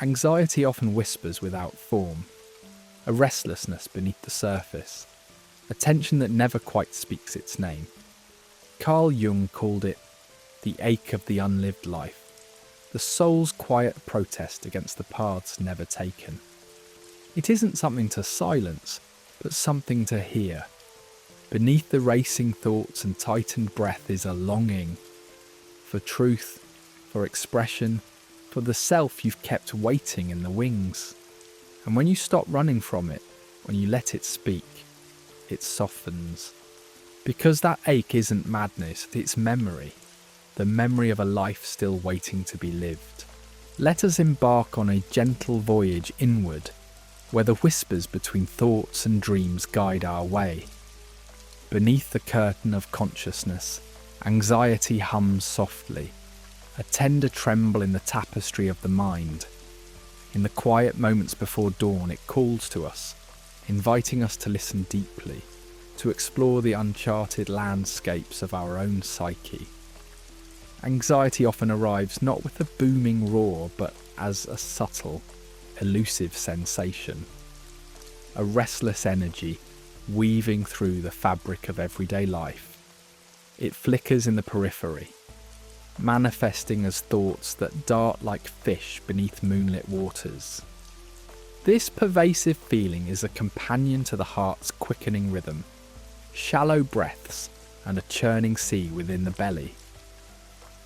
Anxiety often whispers without form, a restlessness beneath the surface, a tension that never quite speaks its name. Carl Jung called it the ache of the unlived life, the soul's quiet protest against the paths never taken. It isn't something to silence, but something to hear. Beneath the racing thoughts and tightened breath is a longing for truth, for expression, for the self you've kept waiting in the wings. And when you stop running from it, when you let it speak, it softens. Because that ache isn't madness, it's memory. The memory of a life still waiting to be lived. Let us embark on a gentle voyage inward, where the whispers between thoughts and dreams guide our way. Beneath the curtain of consciousness, anxiety hums softly, a tender tremble in the tapestry of the mind. In the quiet moments before dawn, it calls to us, inviting us to listen deeply, to explore the uncharted landscapes of our own psyche. Anxiety often arrives not with a booming roar, but as a subtle, elusive sensation. A restless energy weaving through the fabric of everyday life. It flickers in the periphery, manifesting as thoughts that dart like fish beneath moonlit waters. This pervasive feeling is a companion to the heart's quickening rhythm, shallow breaths and a churning sea within the belly.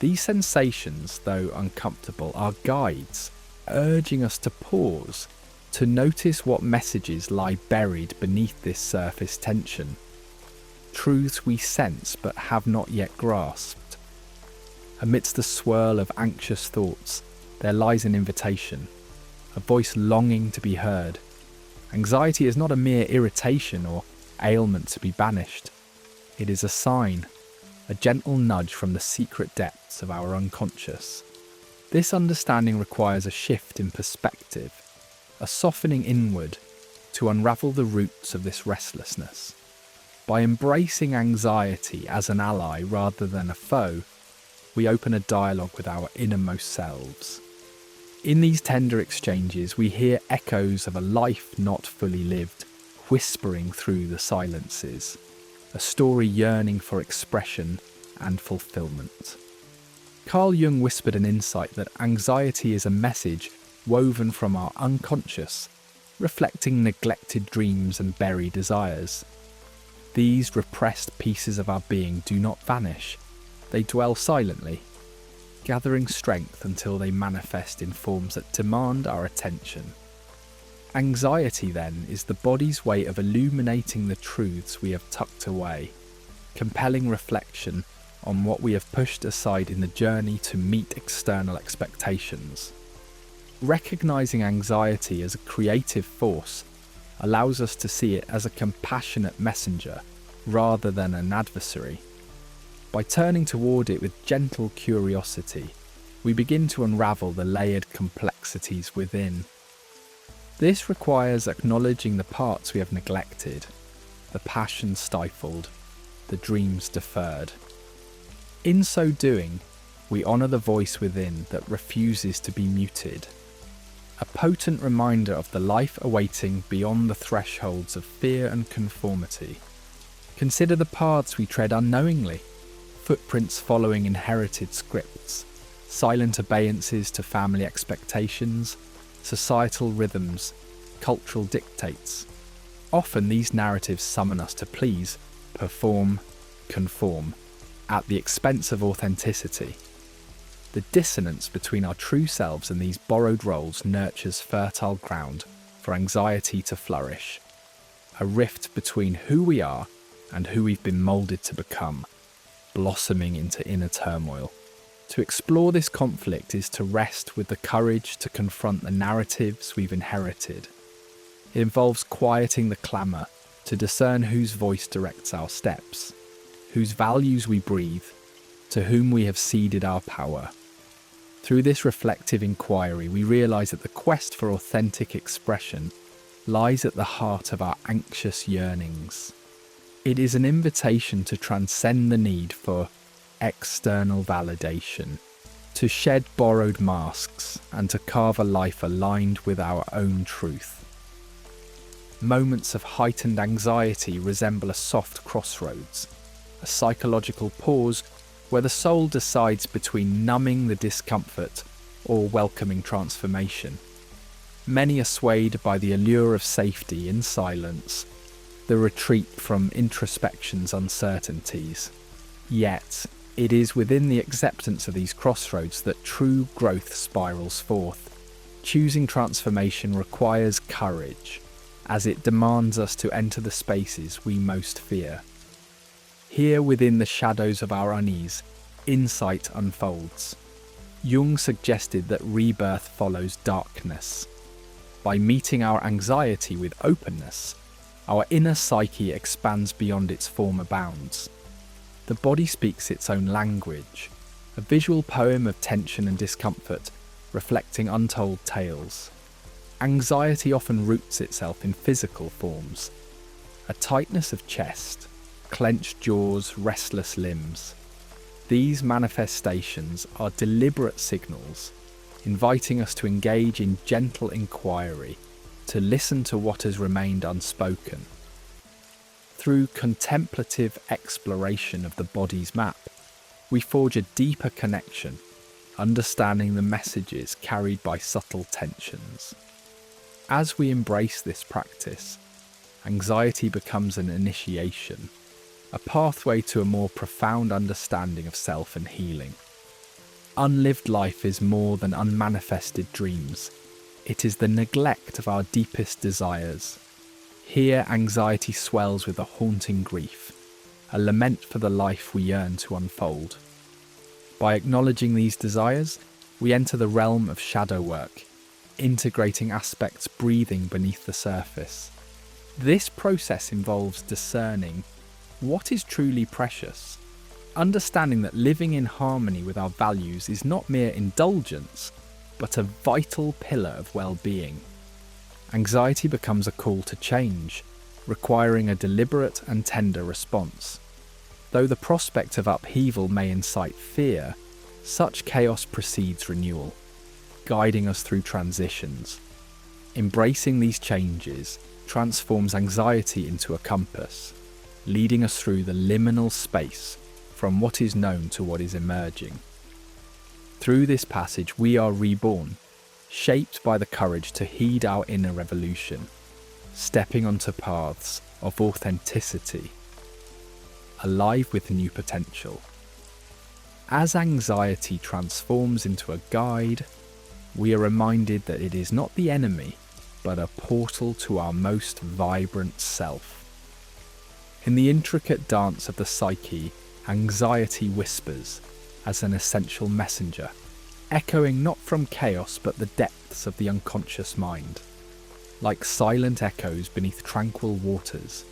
These sensations, though uncomfortable, are guides, urging us to pause, to notice what messages lie buried beneath this surface tension. Truths we sense but have not yet grasped. Amidst the swirl of anxious thoughts, there lies an invitation, a voice longing to be heard. Anxiety is not a mere irritation or ailment to be banished. It is a sign, a gentle nudge from the secret depths of our unconscious. This understanding requires a shift in perspective, a softening inward to unravel the roots of this restlessness. By embracing anxiety as an ally rather than a foe, we open a dialogue with our innermost selves. In these tender exchanges, we hear echoes of a life not fully lived, whispering through the silences, a story yearning for expression and fulfillment. Carl Jung whispered an insight that anxiety is a message woven from our unconscious, reflecting neglected dreams and buried desires. These repressed pieces of our being do not vanish, they dwell silently, gathering strength until they manifest in forms that demand our attention. Anxiety, then, is the body's way of illuminating the truths we have tucked away, compelling reflection on what we have pushed aside in the journey to meet external expectations. Recognizing anxiety as a creative force allows us to see it as a compassionate messenger rather than an adversary. By turning toward it with gentle curiosity, we begin to unravel the layered complexities within. This requires acknowledging the parts we have neglected, the passion stifled, the dreams deferred. In so doing, we honour the voice within that refuses to be muted. A potent reminder of the life awaiting beyond the thresholds of fear and conformity. Consider the paths we tread unknowingly, footprints following inherited scripts, silent obeyances to family expectations, societal rhythms, cultural dictates. Often these narratives summon us to please, perform, conform, at the expense of authenticity. The dissonance between our true selves and these borrowed roles nurtures fertile ground for anxiety to flourish. A rift between who we are and who we've been moulded to become, blossoming into inner turmoil. To explore this conflict is to rest with the courage to confront the narratives we've inherited. It involves quieting the clamour to discern whose voice directs our steps, whose values we breathe, to whom we have ceded our power. Through this reflective inquiry, we realise that the quest for authentic expression lies at the heart of our anxious yearnings. It is an invitation to transcend the need for external validation, to shed borrowed masks and to carve a life aligned with our own truth. Moments of heightened anxiety resemble a soft crossroads, a psychological pause where the soul decides between numbing the discomfort or welcoming transformation. Many are swayed by the allure of safety in silence, the retreat from introspection's uncertainties. Yet, it is within the acceptance of these crossroads that true growth spirals forth. Choosing transformation requires courage, as it demands us to enter the spaces we most fear. Here within the shadows of our unease, insight unfolds. Jung suggested that rebirth follows darkness. By meeting our anxiety with openness, our inner psyche expands beyond its former bounds. The body speaks its own language, a visual poem of tension and discomfort, reflecting untold tales. Anxiety often roots itself in physical forms: a tightness of chest, clenched jaws, restless limbs. These manifestations are deliberate signals, inviting us to engage in gentle inquiry, to listen to what has remained unspoken. Through contemplative exploration of the body's map, we forge a deeper connection, understanding the messages carried by subtle tensions. As we embrace this practice, anxiety becomes an initiation, a pathway to a more profound understanding of self and healing. Unlived life is more than unmanifested dreams. It is the neglect of our deepest desires. Here, anxiety swells with a haunting grief, a lament for the life we yearn to unfold. By acknowledging these desires, we enter the realm of shadow work, integrating aspects breathing beneath the surface. This process involves discerning what is truly precious, understanding that living in harmony with our values is not mere indulgence, but a vital pillar of well-being. Anxiety becomes a call to change, requiring a deliberate and tender response. Though the prospect of upheaval may incite fear, such chaos precedes renewal, guiding us through transitions. Embracing these changes transforms anxiety into a compass, leading us through the liminal space from what is known to what is emerging. Through this passage, we are reborn, shaped by the courage to heed our inner revolution, stepping onto paths of authenticity, alive with new potential. As anxiety transforms into a guide, we are reminded that it is not the enemy, but a portal to our most vibrant self. In the intricate dance of the psyche, anxiety whispers as an essential messenger, echoing not from chaos but the depths of the unconscious mind. Like silent echoes beneath tranquil waters,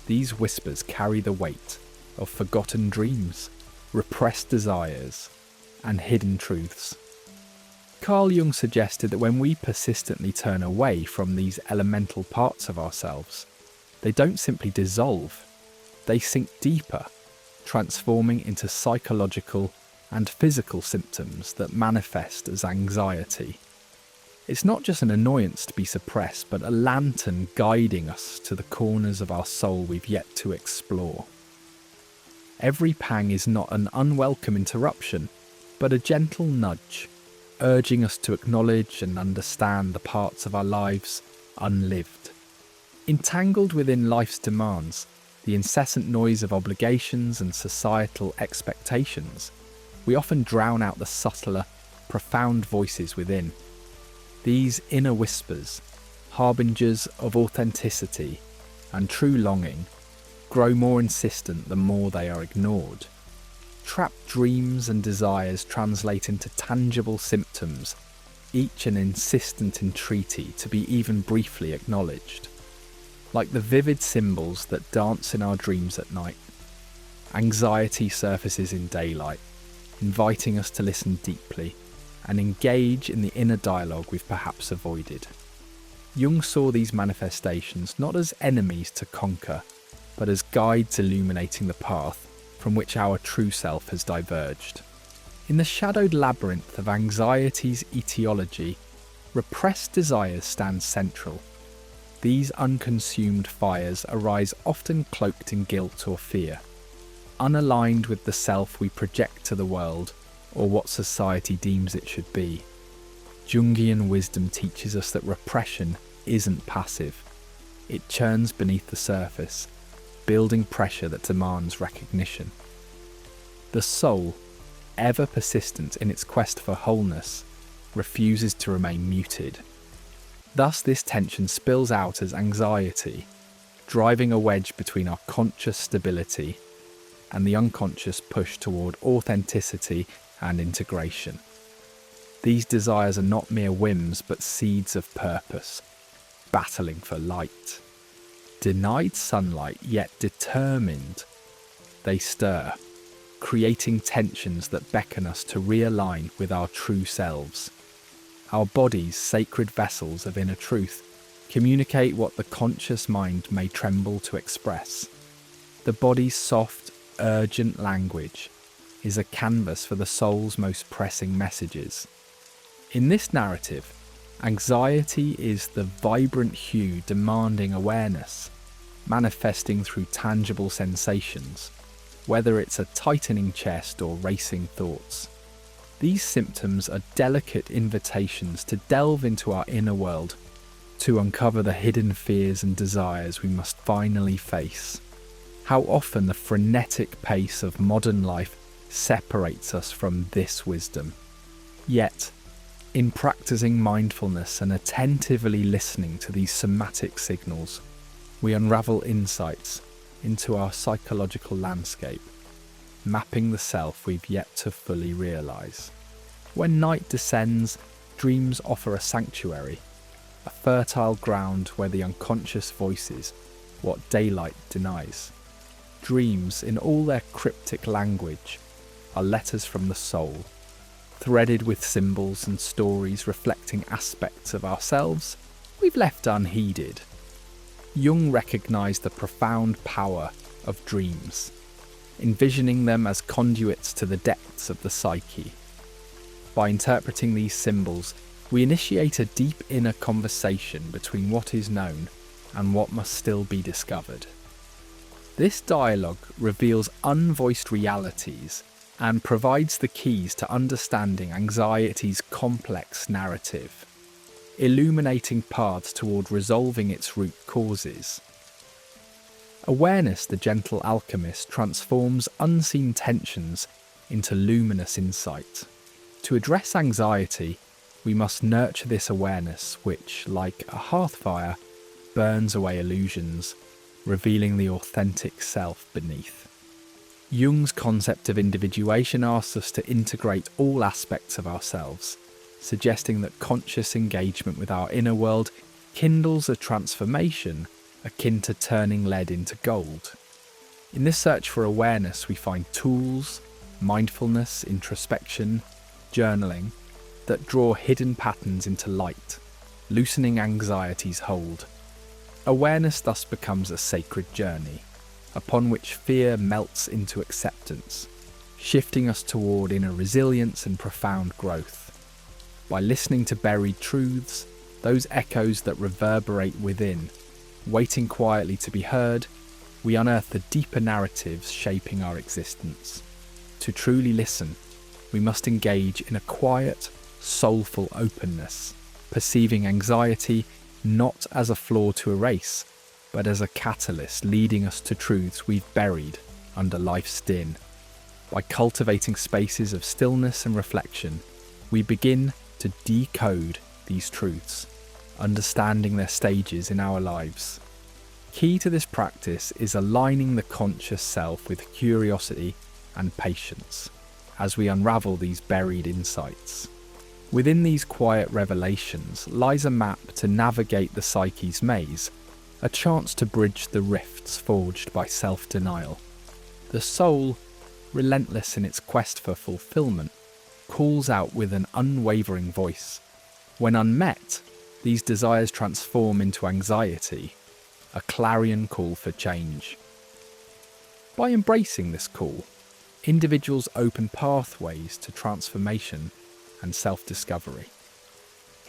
these whispers carry the weight of forgotten dreams, repressed desires, and hidden truths. Carl Jung suggested that when we persistently turn away from these elemental parts of ourselves, they don't simply dissolve, they sink deeper, transforming into psychological and physical symptoms that manifest as anxiety. It's not just an annoyance to be suppressed, but a lantern guiding us to the corners of our soul we've yet to explore. Every pang is not an unwelcome interruption, but a gentle nudge, urging us to acknowledge and understand the parts of our lives unlived. Entangled within life's demands, the incessant noise of obligations and societal expectations, we often drown out the subtler, profound voices within. These inner whispers, harbingers of authenticity and true longing, grow more insistent the more they are ignored. Trapped dreams and desires translate into tangible symptoms, each an insistent entreaty to be even briefly acknowledged. Like the vivid symbols that dance in our dreams at night, anxiety surfaces in daylight, inviting us to listen deeply and engage in the inner dialogue we've perhaps avoided. Jung saw these manifestations not as enemies to conquer, but as guides illuminating the path from which our true self has diverged. In the shadowed labyrinth of anxiety's etiology, repressed desires stand central. These unconsumed fires arise often cloaked in guilt or fear, unaligned with the self we project to the world or what society deems it should be. Jungian wisdom teaches us that repression isn't passive. It churns beneath the surface, building pressure that demands recognition. The soul, ever persistent in its quest for wholeness, refuses to remain muted. Thus this tension spills out as anxiety, driving a wedge between our conscious stability and the unconscious push toward authenticity and integration. These desires are not mere whims but seeds of purpose, battling for light. Denied sunlight yet determined, they stir, creating tensions that beckon us to realign with our true selves. Our bodies, sacred vessels of inner truth, communicate what the conscious mind may tremble to express. The body's soft, urgent language is a canvas for the soul's most pressing messages. In this narrative, anxiety is the vibrant hue demanding awareness, manifesting through tangible sensations, whether it's a tightening chest or racing thoughts. These symptoms are delicate invitations to delve into our inner world, to uncover the hidden fears and desires we must finally face. How often the frenetic pace of modern life separates us from this wisdom. Yet, in practicing mindfulness and attentively listening to these somatic signals, we unravel insights into our psychological landscape, mapping the self we've yet to fully realise. When night descends, dreams offer a sanctuary, a fertile ground where the unconscious voices what daylight denies. Dreams, in all their cryptic language, are letters from the soul, threaded with symbols and stories reflecting aspects of ourselves we've left unheeded. Jung recognised the profound power of dreams, envisioning them as conduits to the depths of the psyche. By interpreting these symbols, we initiate a deep inner conversation between what is known and what must still be discovered. This dialogue reveals unvoiced realities and provides the keys to understanding anxiety's complex narrative, illuminating paths toward resolving its root causes. Awareness, the gentle alchemist, transforms unseen tensions into luminous insight. To address anxiety, we must nurture this awareness which, like a hearth fire, burns away illusions, revealing the authentic self beneath. Jung's concept of individuation asks us to integrate all aspects of ourselves, suggesting that conscious engagement with our inner world kindles a transformation akin to turning lead into gold. In this search for awareness, we find tools, mindfulness, introspection, journaling, that draw hidden patterns into light, loosening anxiety's hold. Awareness thus becomes a sacred journey, upon which fear melts into acceptance, shifting us toward inner resilience and profound growth. By listening to buried truths, those echoes that reverberate within, waiting quietly to be heard, we unearth the deeper narratives shaping our existence. To truly listen, we must engage in a quiet, soulful openness, perceiving anxiety not as a flaw to erase, but as a catalyst leading us to truths we've buried under life's din. By cultivating spaces of stillness and reflection, we begin to decode these truths, understanding their stages in our lives. Key to this practice is aligning the conscious self with curiosity and patience as we unravel these buried insights. Within these quiet revelations lies a map to navigate the psyche's maze, a chance to bridge the rifts forged by self-denial. The soul, relentless in its quest for fulfillment, calls out with an unwavering voice. When unmet, these desires transform into anxiety, a clarion call for change. By embracing this call, individuals open pathways to transformation and self-discovery.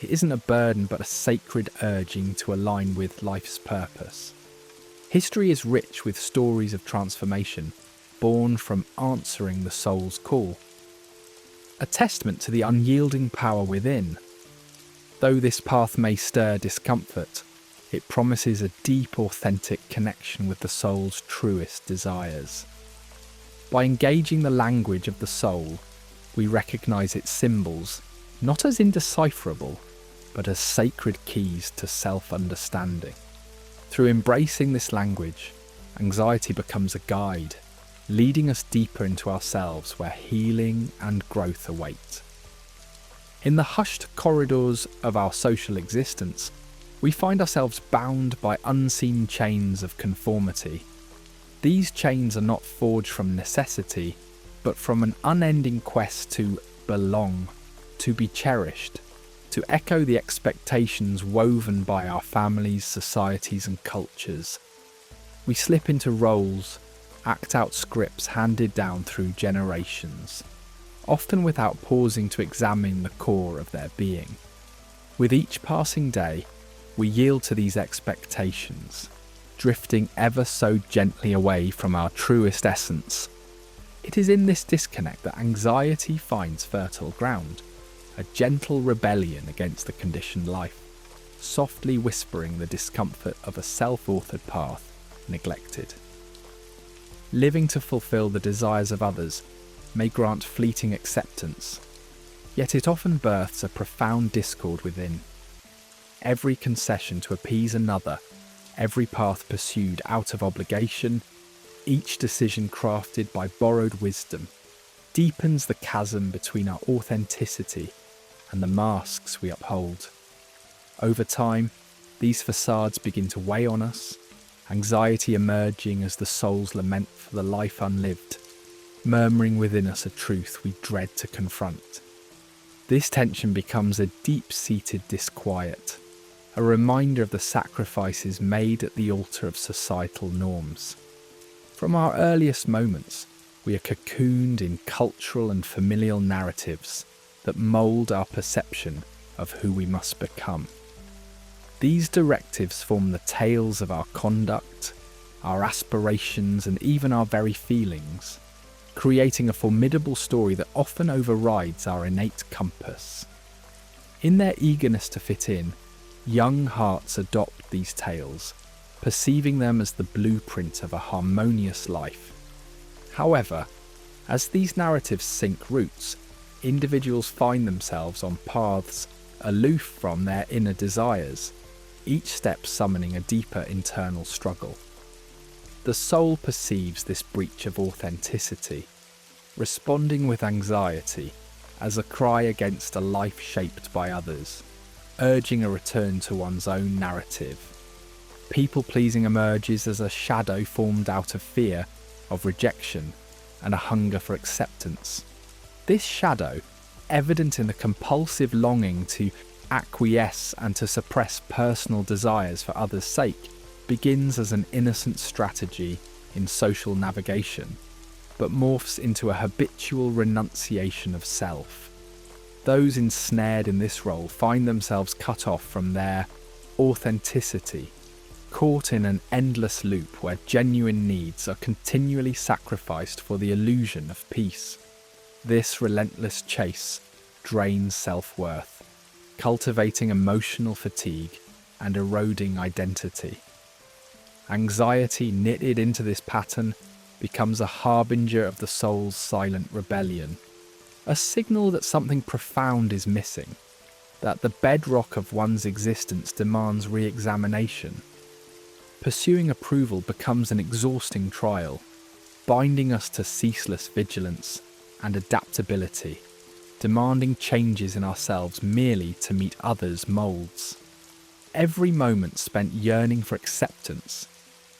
It isn't a burden but a sacred urging to align with life's purpose. History is rich with stories of transformation born from answering the soul's call, a testament to the unyielding power within. Though this path may stir discomfort, it promises a deep, authentic connection with the soul's truest desires. By engaging the language of the soul, we recognize its symbols not as indecipherable, but as sacred keys to self-understanding. Through embracing this language, anxiety becomes a guide, leading us deeper into ourselves where healing and growth await. In the hushed corridors of our social existence, we find ourselves bound by unseen chains of conformity. These chains are not forged from necessity, but from an unending quest to belong, to be cherished, to echo the expectations woven by our families, societies, and cultures. We slip into roles, act out scripts handed down through generations, often without pausing to examine the core of their being. With each passing day, we yield to these expectations, drifting ever so gently away from our truest essence. It is in this disconnect that anxiety finds fertile ground, a gentle rebellion against the conditioned life, softly whispering the discomfort of a self-authored path neglected. Living to fulfill the desires of others may grant fleeting acceptance, yet it often births a profound discord within. Every concession to appease another, every path pursued out of obligation, each decision crafted by borrowed wisdom, deepens the chasm between our authenticity and the masks we uphold. Over time, these facades begin to weigh on us, anxiety emerging as the soul's lament for the life unlived, murmuring within us a truth we dread to confront. This tension becomes a deep-seated disquiet, a reminder of the sacrifices made at the altar of societal norms. From our earliest moments, we are cocooned in cultural and familial narratives that mould our perception of who we must become. These directives form the tales of our conduct, our aspirations, and even our very feelings, creating a formidable story that often overrides our innate compass. In their eagerness to fit in, young hearts adopt these tales, perceiving them as the blueprint of a harmonious life. However, as these narratives sink roots, individuals find themselves on paths aloof from their inner desires, each step summoning a deeper internal struggle. The soul perceives this breach of authenticity, responding with anxiety as a cry against a life shaped by others, urging a return to one's own narrative. People-pleasing emerges as a shadow formed out of fear of rejection and a hunger for acceptance. This shadow, evident in the compulsive longing to acquiesce and to suppress personal desires for others' sake, begins as an innocent strategy in social navigation, but morphs into a habitual renunciation of self. Those ensnared in this role find themselves cut off from their authenticity, caught in an endless loop where genuine needs are continually sacrificed for the illusion of peace. This relentless chase drains self-worth, cultivating emotional fatigue and eroding identity. Anxiety knitted into this pattern becomes a harbinger of the soul's silent rebellion, a signal that something profound is missing, that the bedrock of one's existence demands re-examination. Pursuing approval becomes an exhausting trial, binding us to ceaseless vigilance and adaptability, demanding changes in ourselves merely to meet others' moulds. Every moment spent yearning for acceptance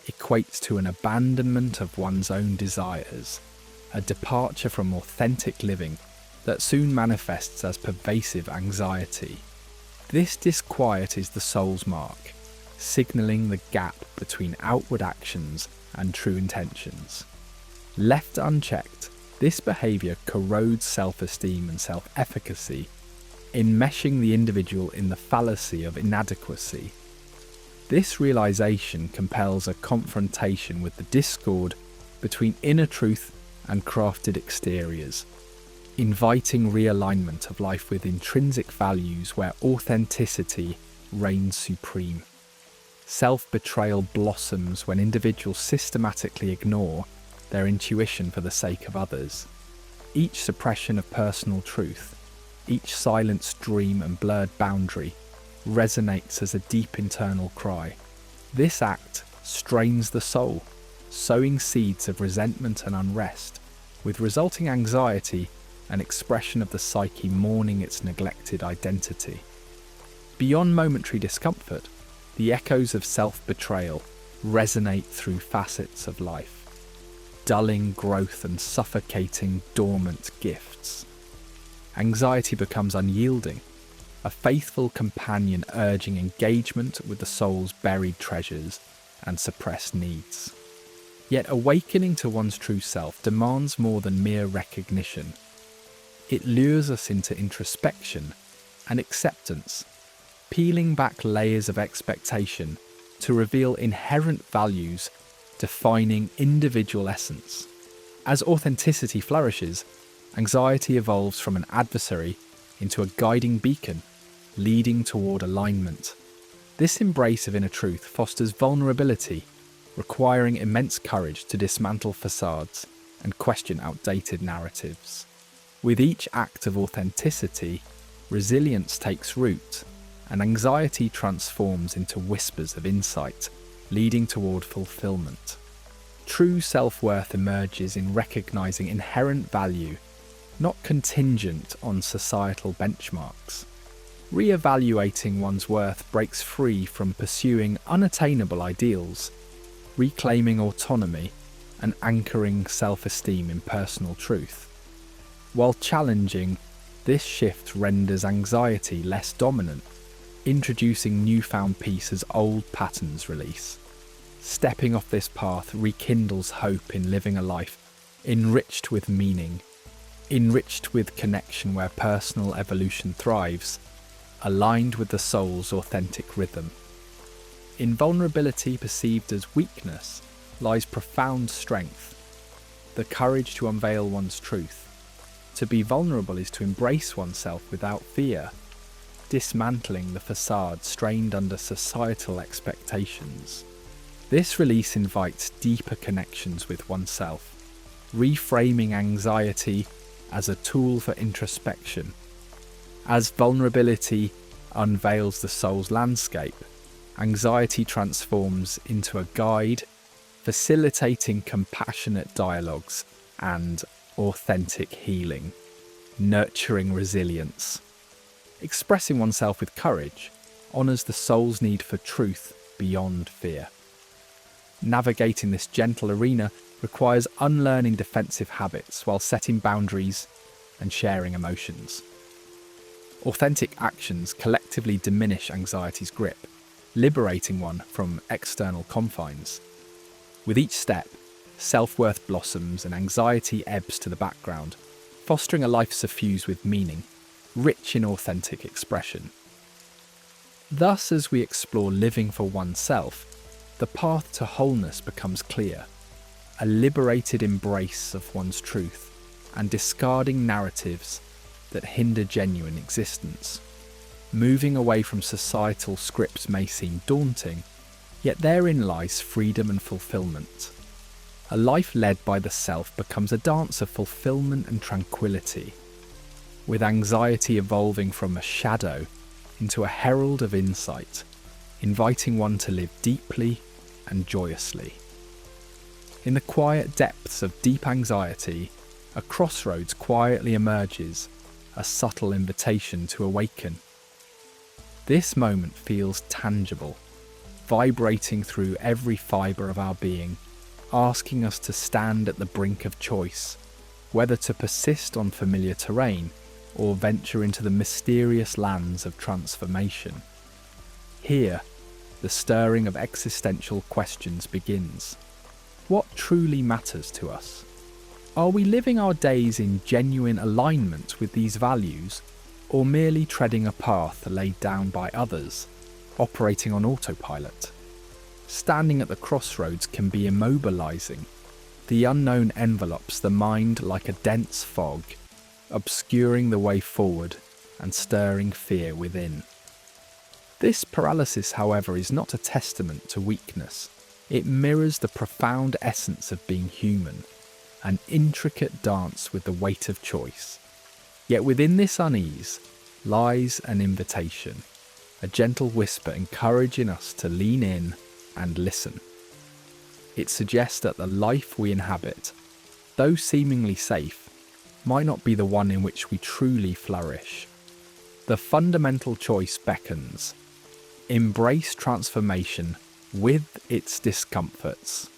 equates to an abandonment of one's own desires, a departure from authentic living that soon manifests as pervasive anxiety. This disquiet is the soul's mark, signalling the gap between outward actions and true intentions. Left unchecked, This behaviour corrodes self-esteem and self-efficacy, enmeshing the individual in the fallacy of inadequacy. This realisation compels a confrontation with the discord between inner truth and crafted exteriors, inviting realignment of life with intrinsic values where authenticity reigns supreme. Self-betrayal blossoms when individuals systematically ignore their intuition for the sake of others. Each suppression of personal truth, each silenced dream and blurred boundary resonates as a deep internal cry. This act strains the soul, sowing seeds of resentment and unrest, with resulting anxiety and expression of the psyche mourning its neglected identity. Beyond momentary discomfort, the echoes of self-betrayal resonate through facets of life, dulling growth and suffocating dormant gifts. Anxiety becomes unyielding, a faithful companion urging engagement with the soul's buried treasures and suppressed needs. Yet awakening to one's true self demands more than mere recognition. It lures us into introspection and acceptance, peeling back layers of expectation to reveal inherent values defining individual essence. As authenticity flourishes, anxiety evolves from an adversary into a guiding beacon, leading toward alignment. This embrace of inner truth fosters vulnerability, requiring immense courage to dismantle facades and question outdated narratives. With each act of authenticity, resilience takes root, and anxiety transforms into whispers of insight, leading toward fulfillment. True self-worth emerges in recognizing inherent value, not contingent on societal benchmarks. Re-evaluating one's worth breaks free from pursuing unattainable ideals, reclaiming autonomy and anchoring self-esteem in personal truth. While challenging, this shift renders anxiety less dominant, introducing newfound peace as old patterns release. Stepping off this path rekindles hope in living a life enriched with meaning, enriched with connection where personal evolution thrives, aligned with the soul's authentic rhythm. In vulnerability perceived as weakness lies profound strength, the courage to unveil one's truth. To be vulnerable is to embrace oneself without fear, dismantling the facade strained under societal expectations. This release invites deeper connections with oneself, reframing anxiety as a tool for introspection. As vulnerability unveils the soul's landscape, anxiety transforms into a guide, facilitating compassionate dialogues and authentic healing, nurturing resilience. Expressing oneself with courage honours the soul's need for truth beyond fear. Navigating this gentle arena requires unlearning defensive habits while setting boundaries and sharing emotions. Authentic actions collectively diminish anxiety's grip, liberating one from external confines. With each step, self-worth blossoms and anxiety ebbs to the background, fostering a life suffused with meaning, rich in authentic expression. Thus, as we explore living for oneself, the path to wholeness becomes clear, a liberated embrace of one's truth and discarding narratives that hinder genuine existence. Moving away from societal scripts may seem daunting, yet therein lies freedom and fulfillment. A life led by the self becomes a dance of fulfillment and tranquility, with anxiety evolving from a shadow into a herald of insight, inviting one to live deeply and joyously. In the quiet depths of deep anxiety, a crossroads quietly emerges, a subtle invitation to awaken. This moment feels tangible, vibrating through every fibre of our being, asking us to stand at the brink of choice, whether to persist on familiar terrain or venture into the mysterious lands of transformation. Here, the stirring of existential questions begins. What truly matters to us? Are we living our days in genuine alignment with these values, or merely treading a path laid down by others, operating on autopilot? Standing at the crossroads can be immobilizing. The unknown envelops the mind like a dense fog, obscuring the way forward and stirring fear within. This paralysis, however, is not a testament to weakness. It mirrors the profound essence of being human, an intricate dance with the weight of choice. Yet within this unease lies an invitation, a gentle whisper encouraging us to lean in and listen. It suggests that the life we inhabit, though seemingly safe, might not be the one in which we truly flourish. The fundamental choice beckons: embrace transformation with its discomforts,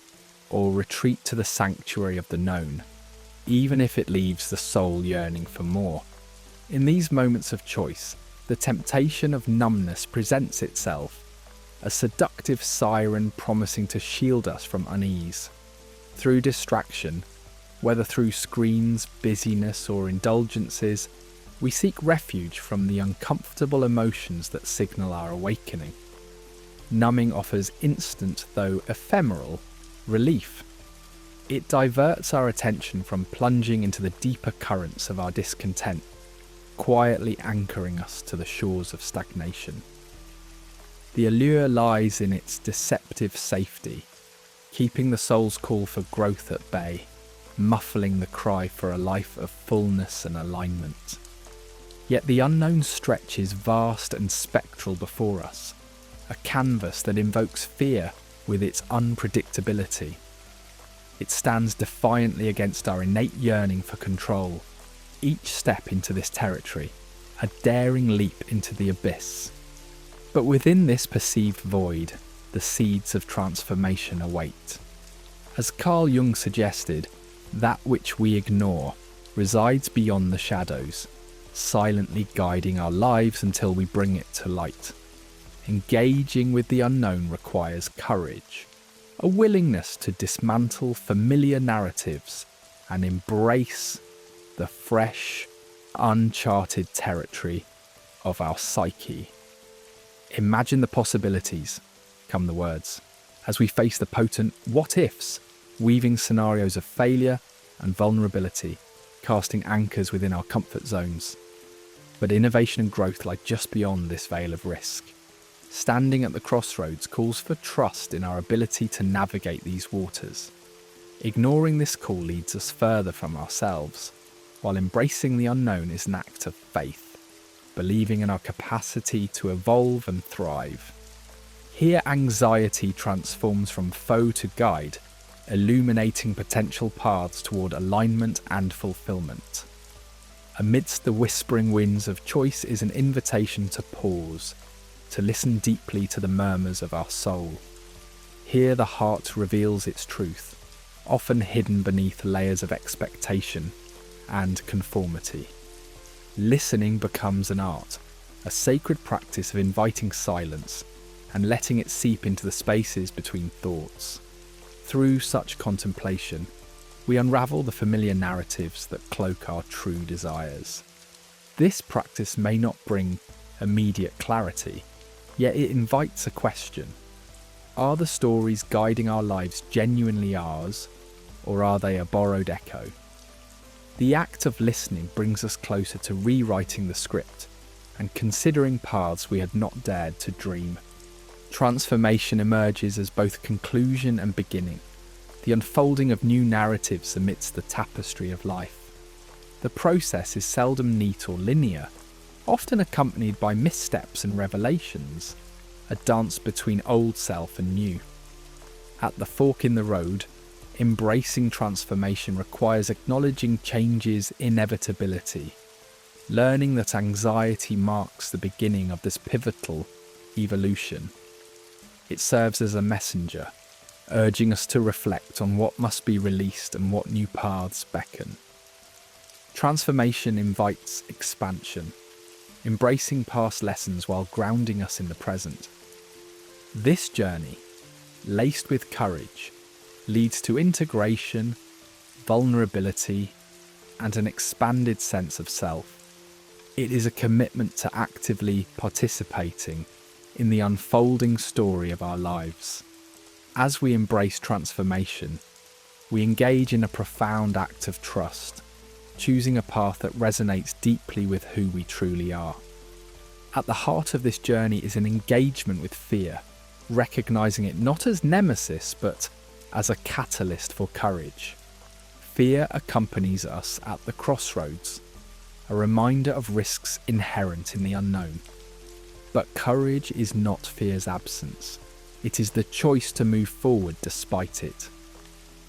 or retreat to the sanctuary of the known, even if it leaves the soul yearning for more. In these moments of choice, the temptation of numbness presents itself, a seductive siren promising to shield us from unease. Through distraction, whether through screens, busyness, or indulgences, we seek refuge from the uncomfortable emotions that signal our awakening. Numbing offers instant, though ephemeral, relief. It diverts our attention from plunging into the deeper currents of our discontent, quietly anchoring us to the shores of stagnation. The allure lies in its deceptive safety, keeping the soul's call for growth at bay, muffling the cry for a life of fullness and alignment. Yet the unknown stretches vast and spectral before us, a canvas that invokes fear with its unpredictability. It stands defiantly against our innate yearning for control. Each step into this territory, a daring leap into the abyss. But within this perceived void, the seeds of transformation await. As Carl Jung suggested, that which we ignore resides beyond the shadows, silently guiding our lives until we bring it to light. Engaging with the unknown requires courage, a willingness to dismantle familiar narratives and embrace the fresh, uncharted territory of our psyche. Imagine the possibilities, come the words, as we face the potent what-ifs, weaving scenarios of failure and vulnerability, casting anchors within our comfort zones. But innovation and growth lie just beyond this veil of risk. Standing at the crossroads calls for trust in our ability to navigate these waters. Ignoring this call leads us further from ourselves, while embracing the unknown is an act of faith, believing in our capacity to evolve and thrive. Here anxiety transforms from foe to guide, illuminating potential paths toward alignment and fulfillment. Amidst the whispering winds of choice is an invitation to pause, to listen deeply to the murmurs of our soul. Here the heart reveals its truth, often hidden beneath layers of expectation and conformity. Listening becomes an art, a sacred practice of inviting silence and letting it seep into the spaces between thoughts. Through such contemplation, we unravel the familiar narratives that cloak our true desires. This practice may not bring immediate clarity, yet it invites a question. Are the stories guiding our lives genuinely ours, or are they a borrowed echo? The act of listening brings us closer to rewriting the script and considering paths we had not dared to dream. Transformation emerges as both conclusion and beginning, the unfolding of new narratives amidst the tapestry of life. The process is seldom neat or linear, often accompanied by missteps and revelations, a dance between old self and new. At the fork in the road, embracing transformation requires acknowledging change's inevitability, learning that anxiety marks the beginning of this pivotal evolution. It serves as a messenger, urging us to reflect on what must be released and what new paths beckon. Transformation invites expansion, embracing past lessons while grounding us in the present. This journey, laced with courage, leads to integration, vulnerability, and an expanded sense of self. It is a commitment to actively participating in the unfolding story of our lives. As we embrace transformation, we engage in a profound act of trust, choosing a path that resonates deeply with who we truly are. At the heart of this journey is an engagement with fear, recognizing it not as nemesis, but as a catalyst for courage. Fear accompanies us at the crossroads, a reminder of risks inherent in the unknown. But courage is not fear's absence. It is the choice to move forward despite it.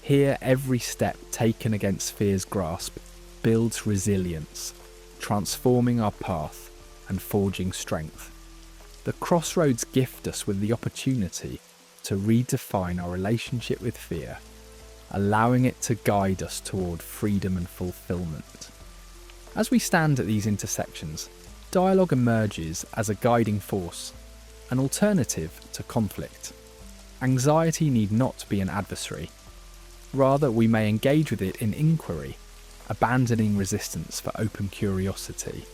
Here, every step taken against fear's grasp builds resilience, transforming our path and forging strength. The crossroads gift us with the opportunity to redefine our relationship with fear, allowing it to guide us toward freedom and fulfillment. As we stand at these intersections, dialogue emerges as a guiding force, an alternative to conflict. Anxiety need not be an adversary. Rather, we may engage with it in inquiry, abandoning resistance for open curiosity.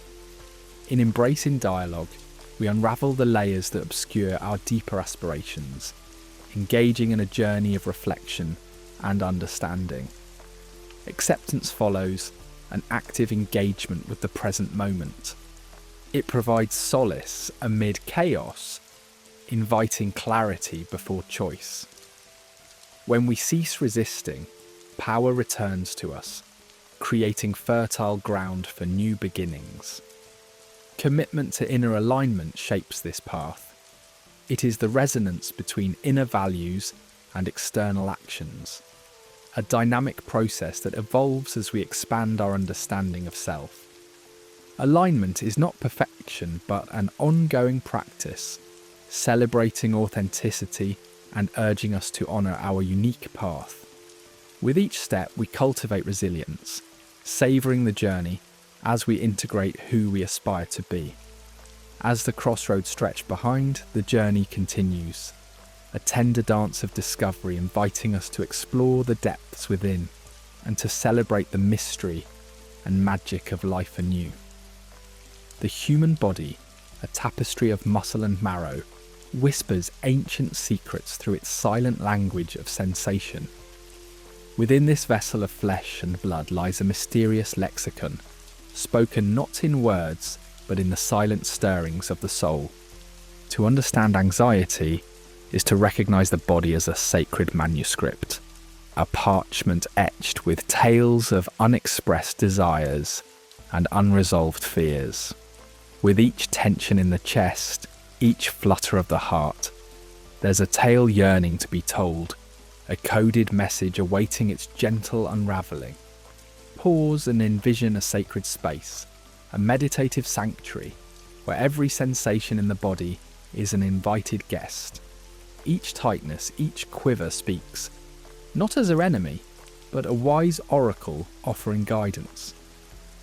In embracing dialogue, we unravel the layers that obscure our deeper aspirations, engaging in a journey of reflection and understanding. Acceptance follows, an active engagement with the present moment. It provides solace amid chaos, inviting clarity before choice. When we cease resisting, power returns to us, creating fertile ground for new beginnings. Commitment to inner alignment shapes this path. It is the resonance between inner values and external actions, a dynamic process that evolves as we expand our understanding of self. Alignment is not perfection, but an ongoing practice, celebrating authenticity and urging us to honour our unique path. With each step, we cultivate resilience, savouring the journey as we integrate who we aspire to be. As the crossroads stretch behind, the journey continues, a tender dance of discovery inviting us to explore the depths within and to celebrate the mystery and magic of life anew. The human body, a tapestry of muscle and marrow, whispers ancient secrets through its silent language of sensation. Within this vessel of flesh and blood lies a mysterious lexicon, spoken not in words, but in the silent stirrings of the soul. To understand anxiety is to recognize the body as a sacred manuscript, a parchment etched with tales of unexpressed desires and unresolved fears. With each tension in the chest, each flutter of the heart, there's a tale yearning to be told, a coded message awaiting its gentle unravelling. Pause and envision a sacred space, a meditative sanctuary, where every sensation in the body is an invited guest. Each tightness, each quiver speaks, not as our enemy, but a wise oracle offering guidance.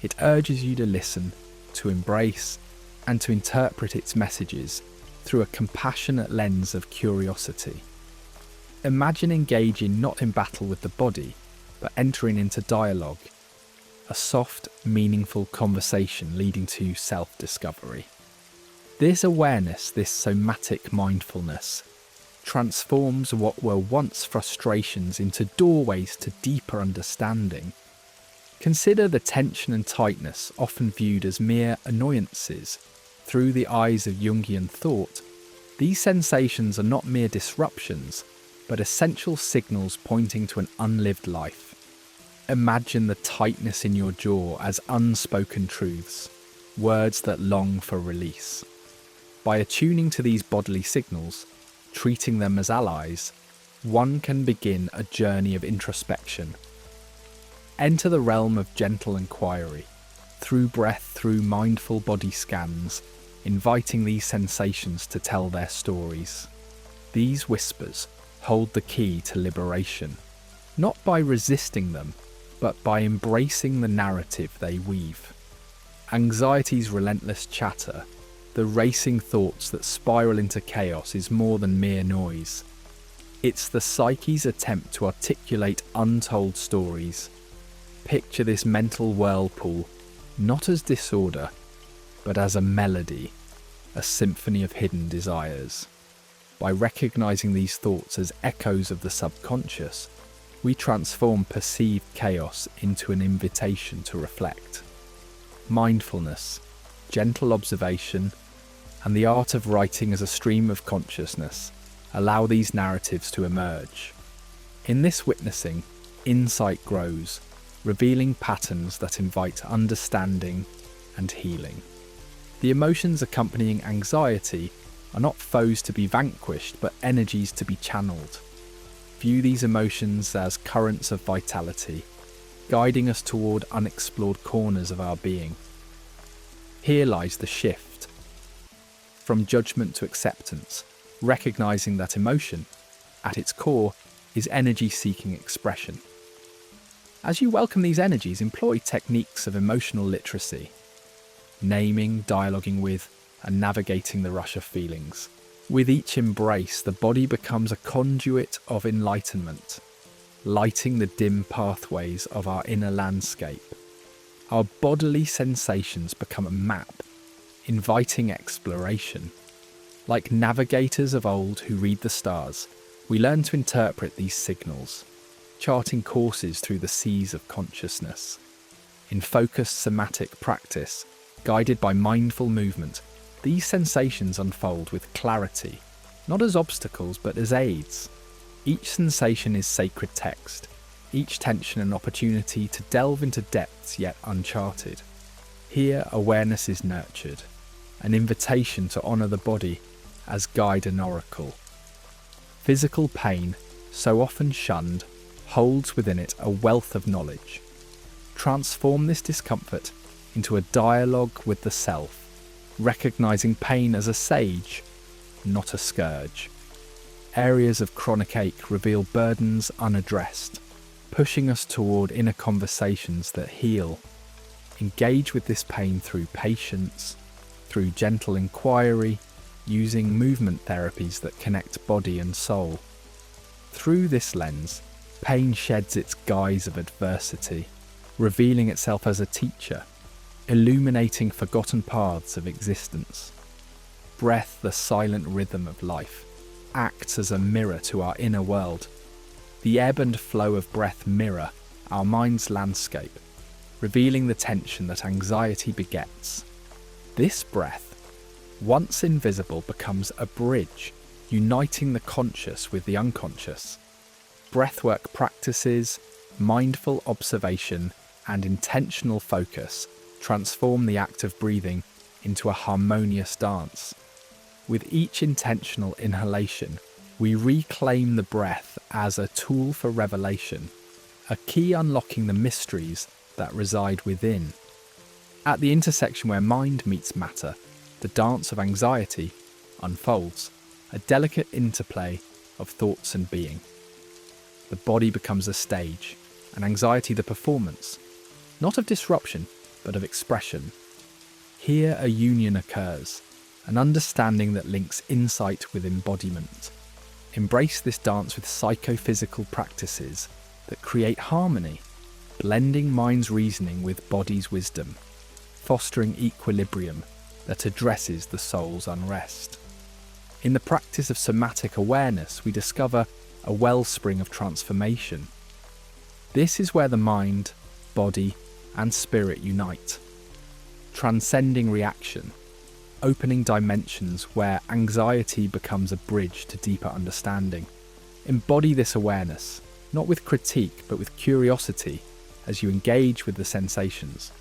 It urges you to listen, to embrace, and to interpret its messages through a compassionate lens of curiosity. Imagine engaging not in battle with the body, but entering into dialogue, a soft, meaningful conversation leading to self-discovery. This awareness, this somatic mindfulness, transforms what were once frustrations into doorways to deeper understanding. Consider the tension and tightness often viewed as mere annoyances. Through the eyes of Jungian thought, these sensations are not mere disruptions, but essential signals pointing to an unlived life. Imagine the tightness in your jaw as unspoken truths, words that long for release. By attuning to these bodily signals, treating them as allies, one can begin a journey of introspection. Enter the realm of gentle inquiry, through breath, through mindful body scans, inviting these sensations to tell their stories. These whispers hold the key to liberation, not by resisting them, but by embracing the narrative they weave. Anxiety's relentless chatter, the racing thoughts that spiral into chaos, is more than mere noise. It's the psyche's attempt to articulate untold stories, Picture this mental whirlpool not as disorder, but as a melody, a symphony of hidden desires. By recognizing these thoughts as echoes of the subconscious, we transform perceived chaos into an invitation to reflect. Mindfulness, gentle observation, and the art of writing as a stream of consciousness allow these narratives to emerge. In this witnessing, insight grows, revealing patterns that invite understanding and healing. The emotions accompanying anxiety are not foes to be vanquished, but energies to be channeled. View these emotions as currents of vitality, guiding us toward unexplored corners of our being. Here lies the shift. From judgment to acceptance, recognizing that emotion, at its core, is energy-seeking expression. As you welcome these energies, employ techniques of emotional literacy, naming, dialoguing with, and navigating the rush of feelings. With each embrace, the body becomes a conduit of enlightenment, lighting the dim pathways of our inner landscape. Our bodily sensations become a map, inviting exploration. Like navigators of old who read the stars, we learn to interpret these signals, charting courses through the seas of consciousness. In focused somatic practice, guided by mindful movement, these sensations unfold with clarity, not as obstacles but as aids. Each sensation is sacred text, each tension an opportunity to delve into depths yet uncharted. Here, awareness is nurtured, an invitation to honour the body as guide and oracle. Physical pain, so often shunned, holds within it a wealth of knowledge. Transform this discomfort into a dialogue with the self, recognizing pain as a sage, not a scourge. Areas of chronic ache reveal burdens unaddressed, pushing us toward inner conversations that heal. Engage with this pain through patience, through gentle inquiry, using movement therapies that connect body and soul. Through this lens, pain sheds its guise of adversity, revealing itself as a teacher, illuminating forgotten paths of existence. Breath, the silent rhythm of life, acts as a mirror to our inner world. The ebb and flow of breath mirror our mind's landscape, revealing the tension that anxiety begets. This breath, once invisible, becomes a bridge, uniting the conscious with the unconscious. Breathwork practices, mindful observation, and intentional focus transform the act of breathing into a harmonious dance. With each intentional inhalation, we reclaim the breath as a tool for revelation, a key unlocking the mysteries that reside within. At the intersection where mind meets matter, the dance of anxiety unfolds, a delicate interplay of thoughts and being. The body becomes a stage, and anxiety the performance, not of disruption, but of expression. Here a union occurs, an understanding that links insight with embodiment. Embrace this dance with psychophysical practices that create harmony, blending mind's reasoning with body's wisdom, fostering equilibrium that addresses the soul's unrest. In the practice of somatic awareness, we discover a wellspring of transformation. This is where the mind, body, and spirit unite, transcending reaction, opening dimensions where anxiety becomes a bridge to deeper understanding. Embody this awareness, not with critique, but with curiosity as you engage with the sensations.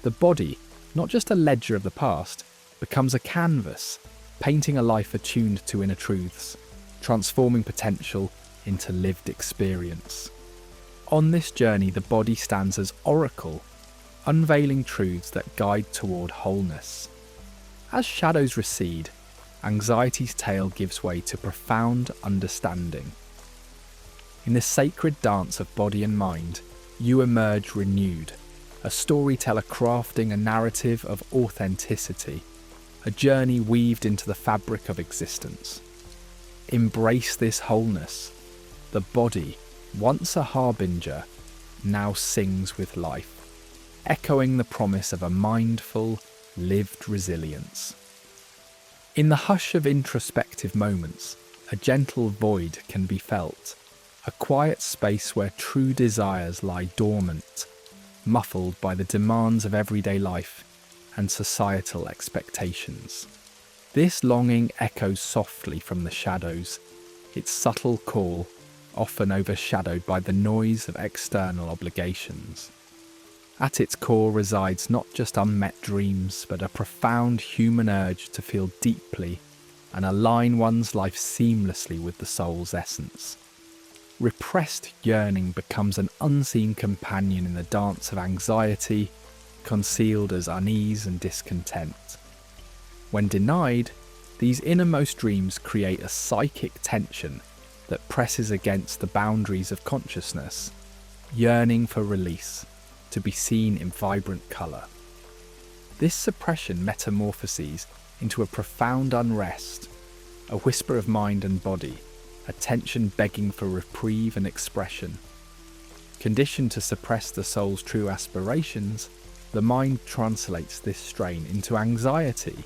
The body, not just a ledger of the past, becomes a canvas, painting a life attuned to inner truths, transforming potential into lived experience. On this journey, the body stands as oracle, unveiling truths that guide toward wholeness. As shadows recede, anxiety's tale gives way to profound understanding. In this sacred dance of body and mind, you emerge renewed, a storyteller crafting a narrative of authenticity, a journey weaved into the fabric of existence. Embrace this wholeness. The body, once a harbinger, now sings with life, echoing the promise of a mindful, lived resilience. In the hush of introspective moments, a gentle void can be felt, a quiet space where true desires lie dormant, muffled by the demands of everyday life and societal expectations. This longing echoes softly from the shadows, its subtle call often overshadowed by the noise of external obligations. At its core resides not just unmet dreams, but a profound human urge to feel deeply and align one's life seamlessly with the soul's essence. Repressed yearning becomes an unseen companion in the dance of anxiety, concealed as unease and discontent. When denied, these innermost dreams create a psychic tension that presses against the boundaries of consciousness, yearning for release, to be seen in vibrant colour. This suppression metamorphoses into a profound unrest, a whisper of mind and body, a tension begging for reprieve and expression. Conditioned to suppress the soul's true aspirations, the mind translates this strain into anxiety,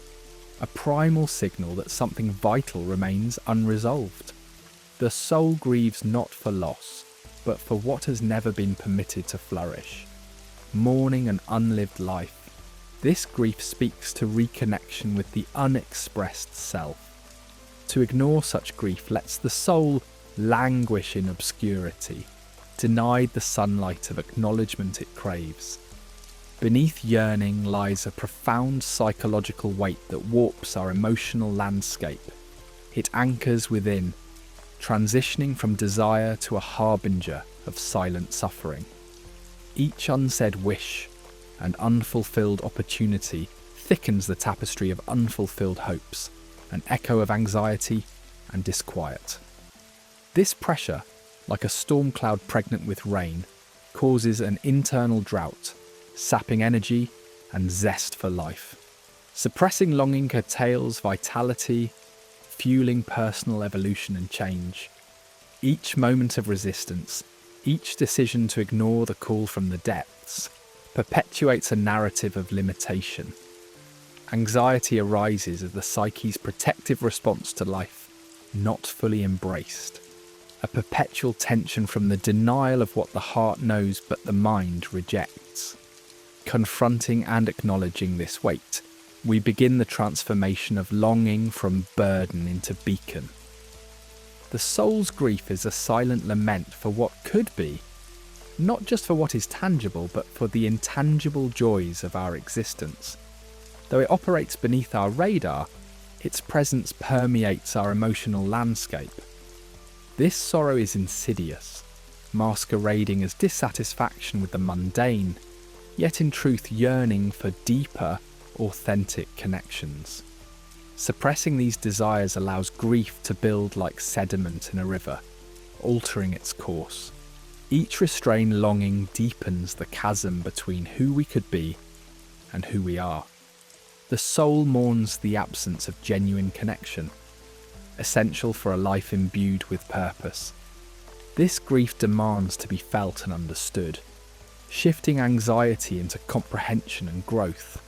a primal signal that something vital remains unresolved. The soul grieves not for loss, but for what has never been permitted to flourish, mourning an unlived life. This grief speaks to reconnection with the unexpressed self. To ignore such grief lets the soul languish in obscurity, denied the sunlight of acknowledgement it craves. Beneath yearning lies a profound psychological weight that warps our emotional landscape. It anchors within, transitioning from desire to a harbinger of silent suffering. Each unsaid wish and unfulfilled opportunity thickens the tapestry of unfulfilled hopes, an echo of anxiety and disquiet. This pressure, like a storm cloud pregnant with rain, causes an internal drought, sapping energy and zest for life. Suppressing longing curtails vitality, fueling personal evolution and change. Each moment of resistance, each decision to ignore the call from the depths, perpetuates a narrative of limitation. Anxiety arises as the psyche's protective response to life, not fully embraced. A perpetual tension from the denial of what the heart knows but the mind rejects. Confronting and acknowledging this weight, we begin the transformation of longing from burden into beacon. The soul's grief is a silent lament for what could be, not just for what is tangible, but for the intangible joys of our existence. Though it operates beneath our radar, its presence permeates our emotional landscape. This sorrow is insidious, masquerading as dissatisfaction with the mundane, yet in truth yearning for deeper, authentic connections. Suppressing these desires allows grief to build like sediment in a river, altering its course. Each restrained longing deepens the chasm between who we could be and who we are. The soul mourns the absence of genuine connection, essential for a life imbued with purpose. This grief demands to be felt and understood, shifting anxiety into comprehension and growth.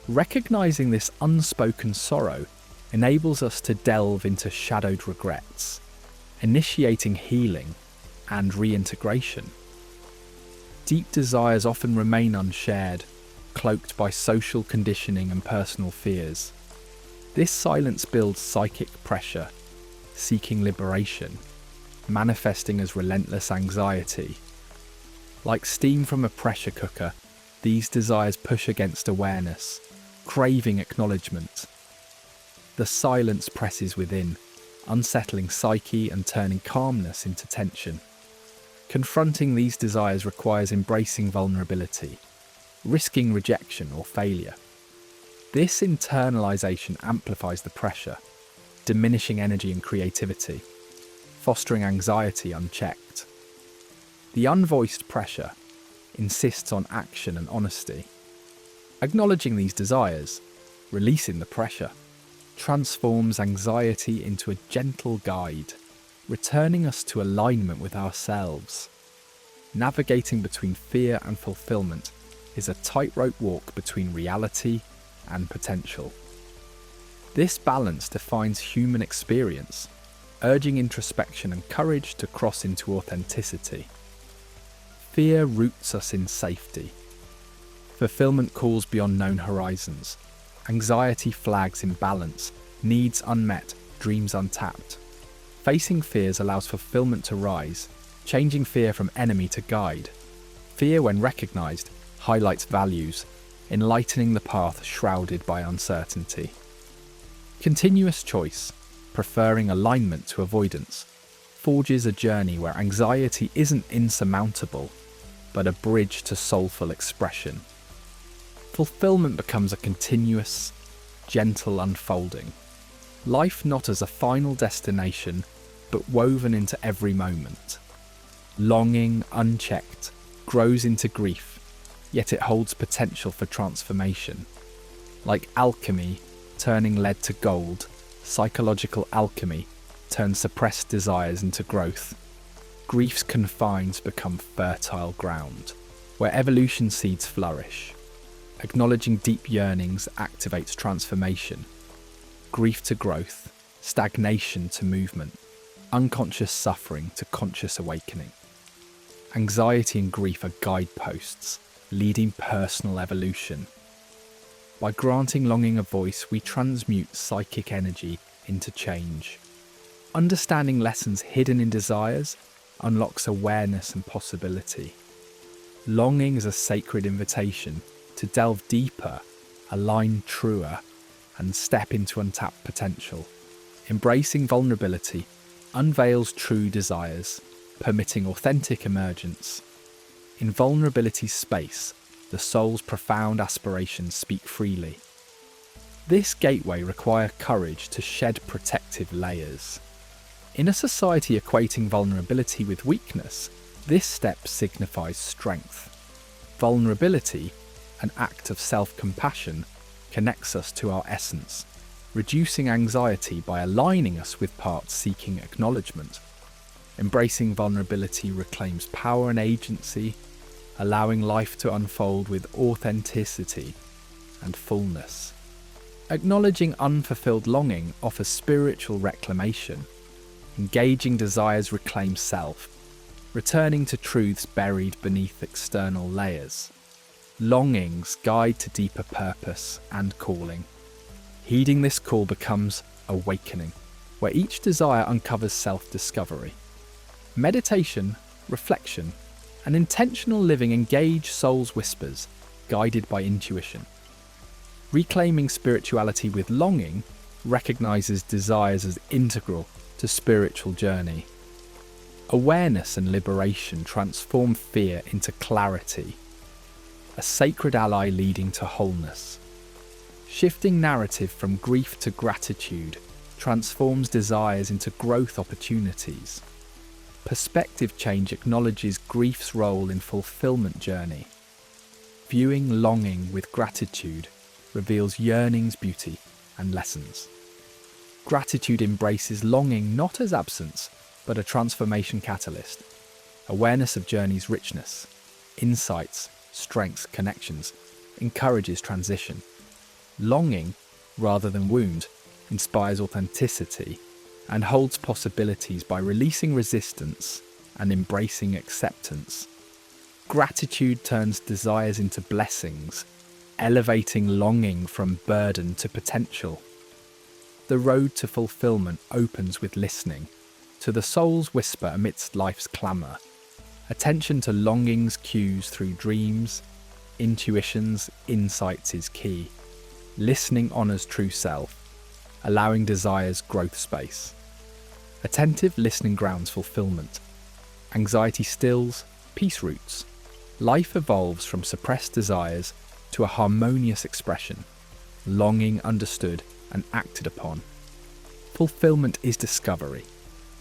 Recognizing this unspoken sorrow enables us to delve into shadowed regrets, initiating healing and reintegration. Deep desires often remain unshared, cloaked by social conditioning and personal fears. This silence builds psychic pressure, seeking liberation, manifesting as relentless anxiety. Like steam from a pressure cooker, these desires push against awareness, craving acknowledgement. The silence presses within, unsettling psyche and turning calmness into tension. Confronting these desires requires embracing vulnerability, risking rejection or failure. This internalization amplifies the pressure, diminishing energy and creativity, fostering anxiety unchecked. The unvoiced pressure insists on action and honesty. Acknowledging these desires, releasing the pressure, transforms anxiety into a gentle guide, returning us to alignment with ourselves. navigating between fear and fulfillment is a tightrope walk between reality and potential. This balance defines human experience, urging introspection and courage to cross into authenticity. Fear roots us in safety. Fulfillment calls beyond known horizons. Anxiety flags imbalance, needs unmet, dreams untapped. Facing fears allows fulfillment to rise, changing fear from enemy to guide. Fear, when recognized, highlights values, enlightening the path shrouded by uncertainty. Continuous choice, preferring alignment to avoidance, forges a journey where anxiety isn't insurmountable, but a bridge to soulful expression. Fulfillment becomes a continuous, gentle unfolding. Life not as a final destination, but woven into every moment. Longing, unchecked, grows into grief, yet it holds potential for transformation. Like alchemy, turning lead to gold, psychological alchemy turns suppressed desires into growth. Grief's confines become fertile ground, where evolution seeds flourish. Acknowledging deep yearnings activates transformation. Grief to growth, stagnation to movement, unconscious suffering to conscious awakening. Anxiety and grief are guideposts, leading personal evolution. By granting longing a voice, we transmute psychic energy into change. Understanding lessons hidden in desires unlocks awareness and possibility. Longing is a sacred invitation to delve deeper, align truer, and step into untapped potential. Embracing vulnerability unveils true desires, permitting authentic emergence. In vulnerability's space, the soul's profound aspirations speak freely. This gateway requires courage to shed protective layers. In a society equating vulnerability with weakness, this step signifies strength. Vulnerability, an act of self-compassion, connects us to our essence, reducing anxiety by aligning us with parts seeking acknowledgement. Embracing vulnerability reclaims power and agency, allowing life to unfold with authenticity and fullness. Acknowledging unfulfilled longing offers spiritual reclamation. Engaging desires reclaim self, returning to truths buried beneath external layers. Longings guide to deeper purpose and calling. Heeding this call becomes awakening, where each desire uncovers self-discovery. Meditation, reflection, and intentional living engage soul's whispers, guided by intuition. Reclaiming spirituality with longing recognizes desires as integral to spiritual journey. Awareness and liberation transform fear into clarity, a sacred ally leading to wholeness. Shifting narrative from grief to gratitude transforms desires into growth opportunities. Perspective change acknowledges grief's role in fulfillment journey. Viewing longing with gratitude reveals yearning's beauty and lessons. Gratitude embraces longing not as absence, but a transformation catalyst. Awareness of journey's richness, insights, strengths, connections, encourages transition. Longing, rather than wound, inspires authenticity and holds possibilities by releasing resistance and embracing acceptance. Gratitude turns desires into blessings, elevating longing from burden to potential. The road to fulfillment opens with listening to the soul's whisper amidst life's clamour. Attention to longing's cues through dreams, intuitions, insights is key. Listening honours true self, allowing desires growth space. Attentive listening grounds fulfillment. Anxiety stills, peace roots. Life evolves from suppressed desires to a harmonious expression, longing understood and acted upon. Fulfillment is discovery,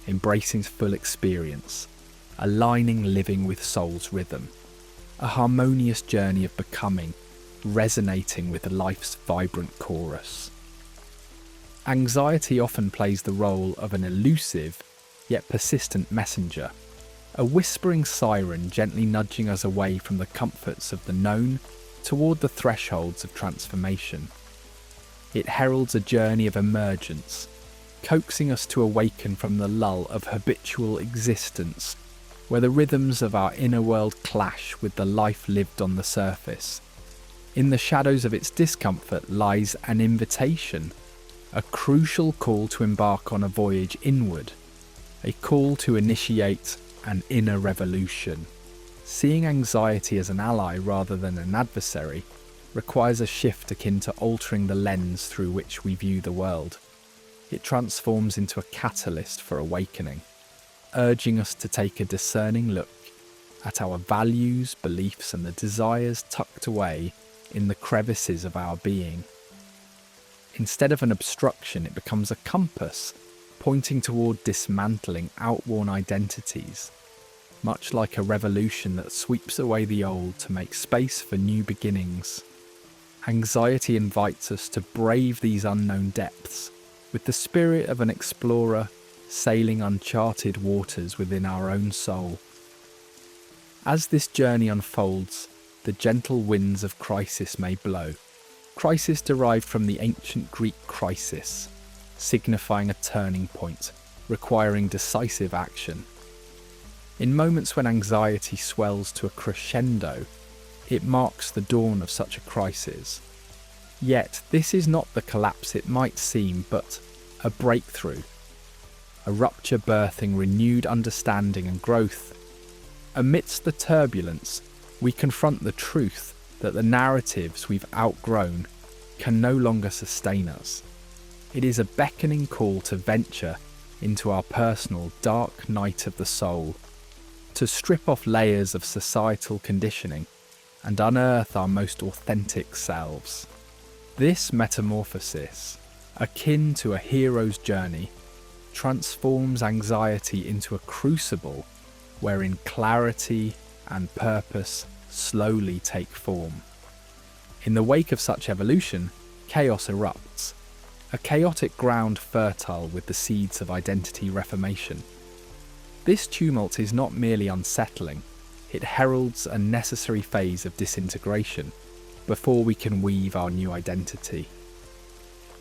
embracing full experience, aligning living with soul's rhythm, a harmonious journey of becoming, resonating with life's vibrant chorus. Anxiety often plays the role of an elusive, yet persistent messenger, a whispering siren gently nudging us away from the comforts of the known toward the thresholds of transformation. It heralds a journey of emergence, coaxing us to awaken from the lull of habitual existence, where the rhythms of our inner world clash with the life lived on the surface. In the shadows of its discomfort lies an invitation, a crucial call to embark on a voyage inward, a call to initiate an inner revolution. Seeing anxiety as an ally rather than an adversary requires a shift akin to altering the lens through which we view the world. It transforms into a catalyst for awakening, urging us to take a discerning look at our values, beliefs, and the desires tucked away in the crevices of our being. Instead of an obstruction, it becomes a compass, pointing toward dismantling outworn identities, much like a revolution that sweeps away the old to make space for new beginnings. Anxiety invites us to brave these unknown depths with the spirit of an explorer sailing uncharted waters within our own soul. As this journey unfolds, the gentle winds of crisis may blow. Crisis derived from the ancient Greek crisis, signifying a turning point, requiring decisive action. In moments when anxiety swells to a crescendo, it marks the dawn of such a crisis. Yet, this is not the collapse it might seem, but a breakthrough, a rupture birthing renewed understanding and growth. Amidst the turbulence, we confront the truth that the narratives we've outgrown can no longer sustain us. It is a beckoning call to venture into our personal dark night of the soul, to strip off layers of societal conditioning and unearth our most authentic selves. This metamorphosis, akin to a hero's journey, transforms anxiety into a crucible wherein clarity and purpose slowly take form. In the wake of such evolution, chaos erupts, a chaotic ground fertile with the seeds of identity reformation. This tumult is not merely unsettling, it heralds a necessary phase of disintegration before we can weave our new identity.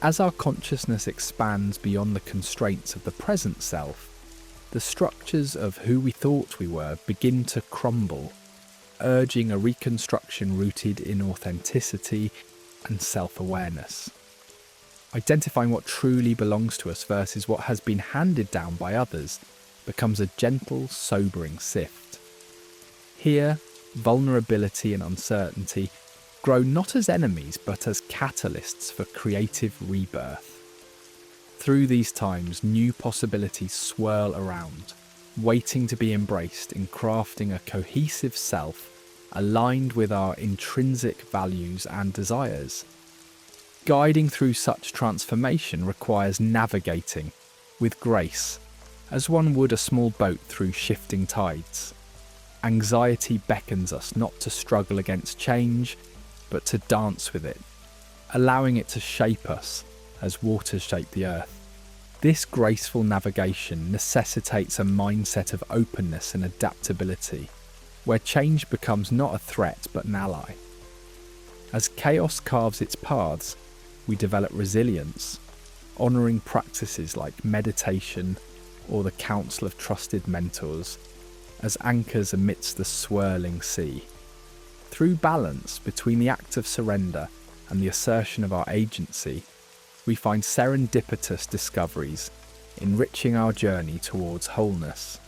As our consciousness expands beyond the constraints of the present self, the structures of who we thought we were begin to crumble, urging a reconstruction rooted in authenticity and self-awareness. Identifying what truly belongs to us versus what has been handed down by others becomes a gentle, sobering sift. Here, vulnerability and uncertainty grow not as enemies but as catalysts for creative rebirth. Through these times, new possibilities swirl around, waiting to be embraced in crafting a cohesive self aligned with our intrinsic values and desires. Guiding through such transformation requires navigating with grace, as one would a small boat through shifting tides. Anxiety beckons us not to struggle against change, but to dance with it, allowing it to shape us as waters shape the earth. This graceful navigation necessitates a mindset of openness and adaptability, where change becomes not a threat but an ally. As chaos carves its paths, we develop resilience, honouring practices like meditation or the counsel of trusted mentors as anchors amidst the swirling sea. Through balance between the act of surrender and the assertion of our agency, we find serendipitous discoveries, enriching our journey towards wholeness.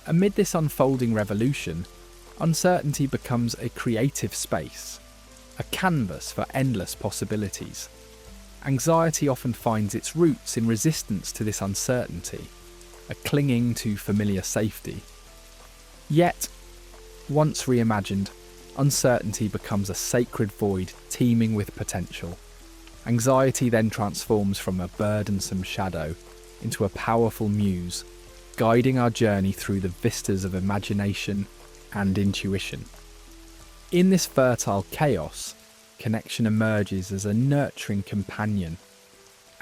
Amid this unfolding revolution, uncertainty becomes a creative space, a canvas for endless possibilities. Anxiety often finds its roots in resistance to this uncertainty, a clinging to familiar safety. Yet, once reimagined, uncertainty becomes a sacred void teeming with potential. Anxiety then transforms from a burdensome shadow into a powerful muse, guiding our journey through the vistas of imagination and intuition. In this fertile chaos, connection emerges as a nurturing companion.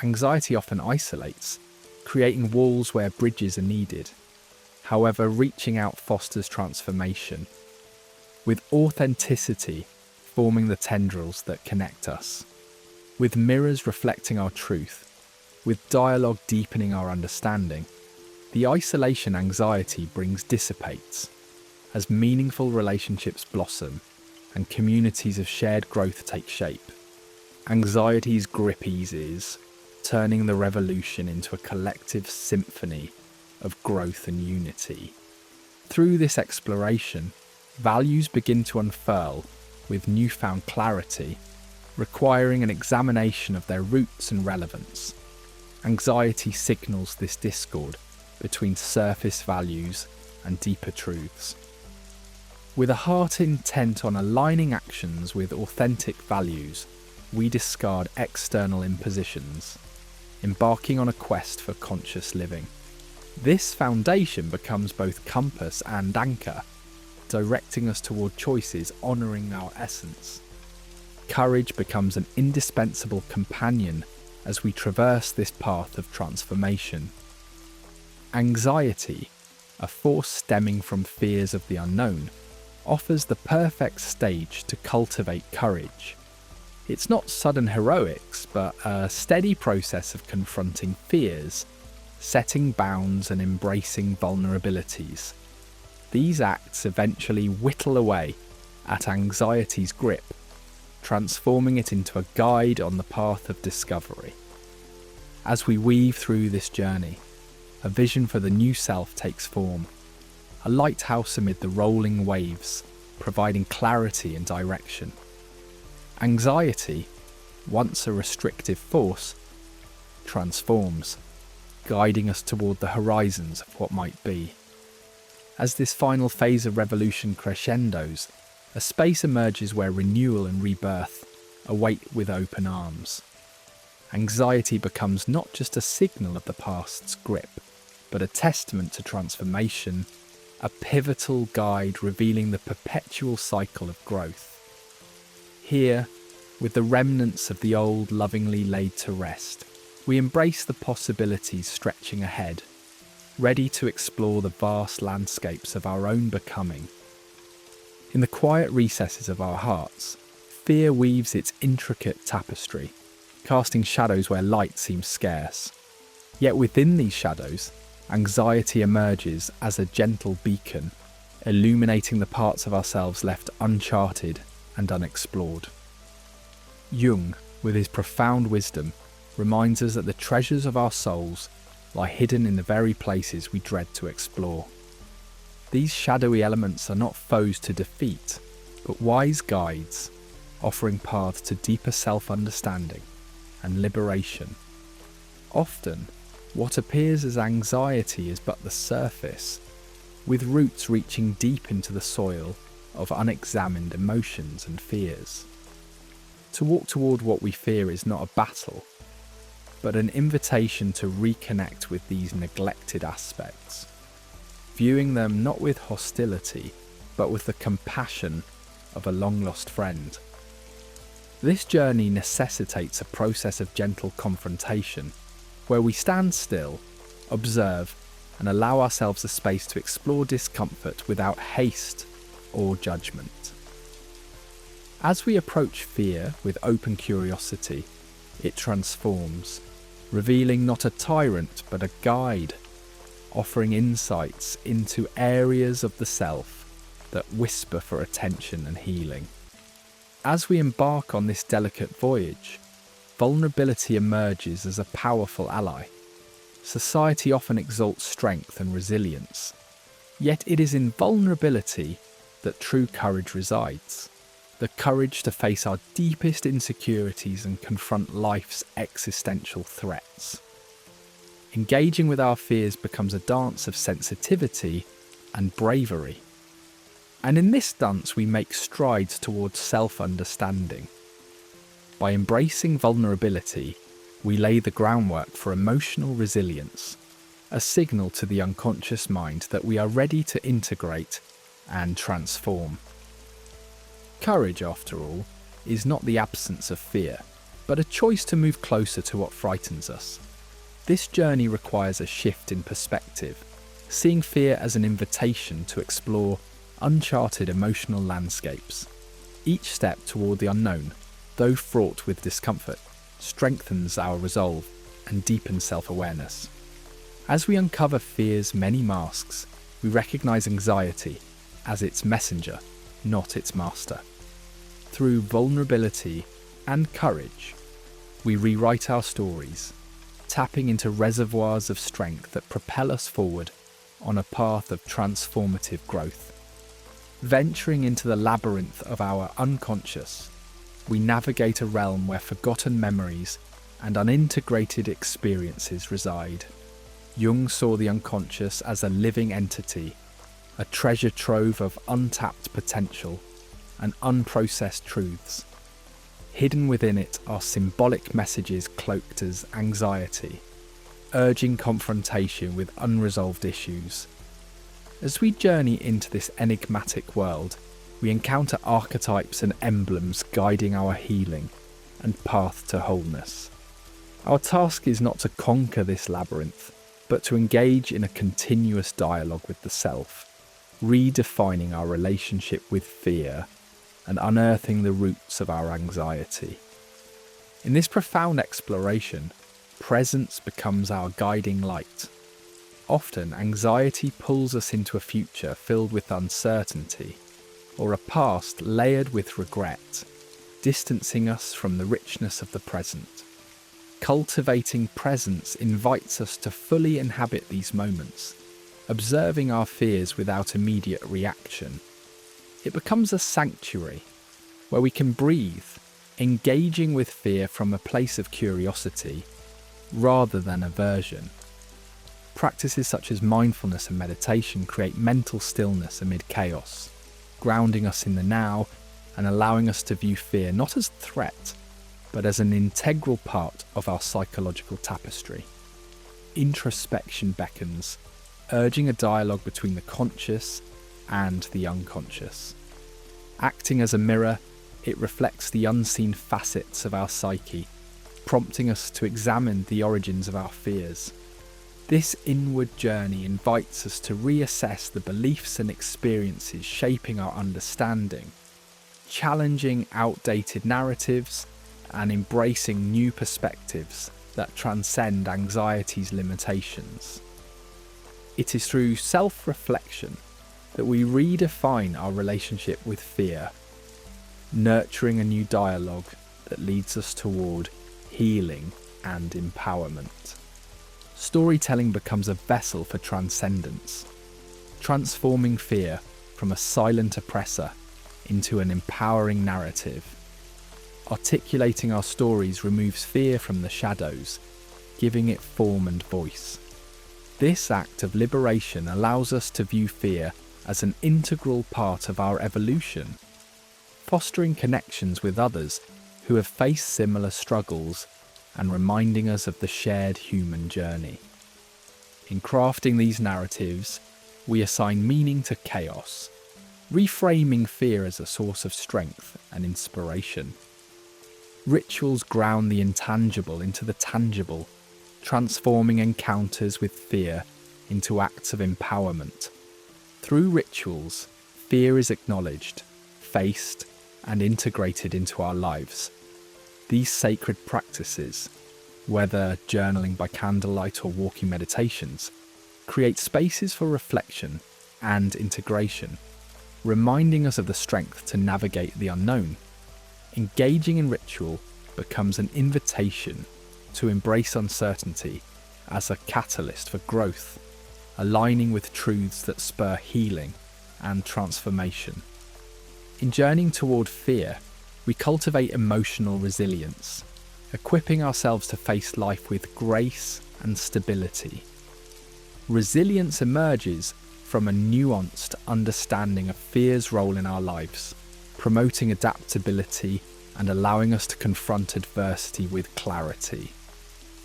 Anxiety often isolates, creating walls where bridges are needed. However, reaching out fosters transformation, with authenticity forming the tendrils that connect us, with mirrors reflecting our truth, with dialogue deepening our understanding. The isolation anxiety brings dissipates, as meaningful relationships blossom and communities of shared growth take shape. Anxiety's grip eases, turning the revolution into a collective symphony of growth and unity. Through this exploration, values begin to unfurl with newfound clarity, requiring an examination of their roots and relevance. Anxiety signals this discord between surface values and deeper truths. With a heart intent on aligning actions with authentic values, we discard external impositions, embarking on a quest for conscious living. This foundation becomes both compass and anchor, directing us toward choices honouring our essence. Courage becomes an indispensable companion as we traverse this path of transformation. Anxiety, a force stemming from fears of the unknown, offers the perfect stage to cultivate courage. It's not sudden heroics, but a steady process of confronting fears, setting bounds and embracing vulnerabilities. These acts eventually whittle away at anxiety's grip, transforming it into a guide on the path of discovery. As we weave through this journey, a vision for the new self takes form, a lighthouse amid the rolling waves, providing clarity and direction. Anxiety, once a restrictive force, transforms, guiding us toward the horizons of what might be. As this final phase of revolution crescendos, a space emerges where renewal and rebirth await with open arms. Anxiety becomes not just a signal of the past's grip, but a testament to transformation, a pivotal guide revealing the perpetual cycle of growth. Here, with the remnants of the old lovingly laid to rest, we embrace the possibilities stretching ahead, ready to explore the vast landscapes of our own becoming. In the quiet recesses of our hearts, fear weaves its intricate tapestry, casting shadows where light seems scarce. Yet within these shadows, anxiety emerges as a gentle beacon, illuminating the parts of ourselves left uncharted and unexplored. Jung, with his profound wisdom, reminds us that the treasures of our souls lie hidden in the very places we dread to explore. These shadowy elements are not foes to defeat, but wise guides, offering paths to deeper self-understanding and liberation. Often, what appears as anxiety is but the surface, with roots reaching deep into the soil of unexamined emotions and fears. To walk toward what we fear is not a battle, but an invitation to reconnect with these neglected aspects, viewing them not with hostility, but with the compassion of a long-lost friend. This journey necessitates a process of gentle confrontation, where we stand still, observe, and allow ourselves the space to explore discomfort without haste or judgment. As we approach fear with open curiosity, it transforms, revealing not a tyrant but a guide, offering insights into areas of the self that whisper for attention and healing. As we embark on this delicate voyage, vulnerability emerges as a powerful ally. Society often exalts strength and resilience, yet it is in vulnerability that true courage resides. The courage to face our deepest insecurities and confront life's existential threats. Engaging with our fears becomes a dance of sensitivity and bravery. And in this dance we make strides towards self-understanding. By embracing vulnerability, we lay the groundwork for emotional resilience, a signal to the unconscious mind that we are ready to integrate and transform. Courage, after all, is not the absence of fear, but a choice to move closer to what frightens us. This journey requires a shift in perspective, seeing fear as an invitation to explore uncharted emotional landscapes. Each step toward the unknown, though fraught with discomfort, strengthens our resolve and deepens self-awareness. As we uncover fear's many masks, we recognize anxiety as its messenger, not its master. Through vulnerability and courage, we rewrite our stories, tapping into reservoirs of strength that propel us forward on a path of transformative growth. Venturing into the labyrinth of our unconscious, we navigate a realm where forgotten memories and unintegrated experiences reside. Jung saw the unconscious as a living entity, a treasure trove of untapped potential and unprocessed truths. Hidden within it are symbolic messages cloaked as anxiety, urging confrontation with unresolved issues. As we journey into this enigmatic world, we encounter archetypes and emblems guiding our healing and path to wholeness. Our task is not to conquer this labyrinth, but to engage in a continuous dialogue with the self, redefining our relationship with fear and unearthing the roots of our anxiety. In this profound exploration, presence becomes our guiding light. Often, anxiety pulls us into a future filled with uncertainty, or a past layered with regret, distancing us from the richness of the present. Cultivating presence invites us to fully inhabit these moments, observing our fears without immediate reaction. It becomes a sanctuary where we can breathe, engaging with fear from a place of curiosity rather than aversion. Practices such as mindfulness and meditation create mental stillness amid chaos, grounding us in the now and allowing us to view fear not as a threat, but as an integral part of our psychological tapestry. Introspection beckons, urging a dialogue between the conscious and the unconscious. Acting as a mirror, it reflects the unseen facets of our psyche, prompting us to examine the origins of our fears. This inward journey invites us to reassess the beliefs and experiences shaping our understanding, challenging outdated narratives and embracing new perspectives that transcend anxiety's limitations. It is through self-reflection that we redefine our relationship with fear, nurturing a new dialogue that leads us toward healing and empowerment. Storytelling becomes a vessel for transcendence, transforming fear from a silent oppressor into an empowering narrative. Articulating our stories removes fear from the shadows, giving it form and voice. This act of liberation allows us to view fear as an integral part of our evolution, fostering connections with others who have faced similar struggles and reminding us of the shared human journey. In crafting these narratives, we assign meaning to chaos, reframing fear as a source of strength and inspiration. Rituals ground the intangible into the tangible, transforming encounters with fear into acts of empowerment. Through rituals, fear is acknowledged, faced, and integrated into our lives. These sacred practices, whether journaling by candlelight or walking meditations, create spaces for reflection and integration, reminding us of the strength to navigate the unknown. Engaging in ritual becomes an invitation to embrace uncertainty as a catalyst for growth, aligning with truths that spur healing and transformation. In journeying toward fear, we cultivate emotional resilience, equipping ourselves to face life with grace and stability. Resilience emerges from a nuanced understanding of fear's role in our lives, promoting adaptability and allowing us to confront adversity with clarity.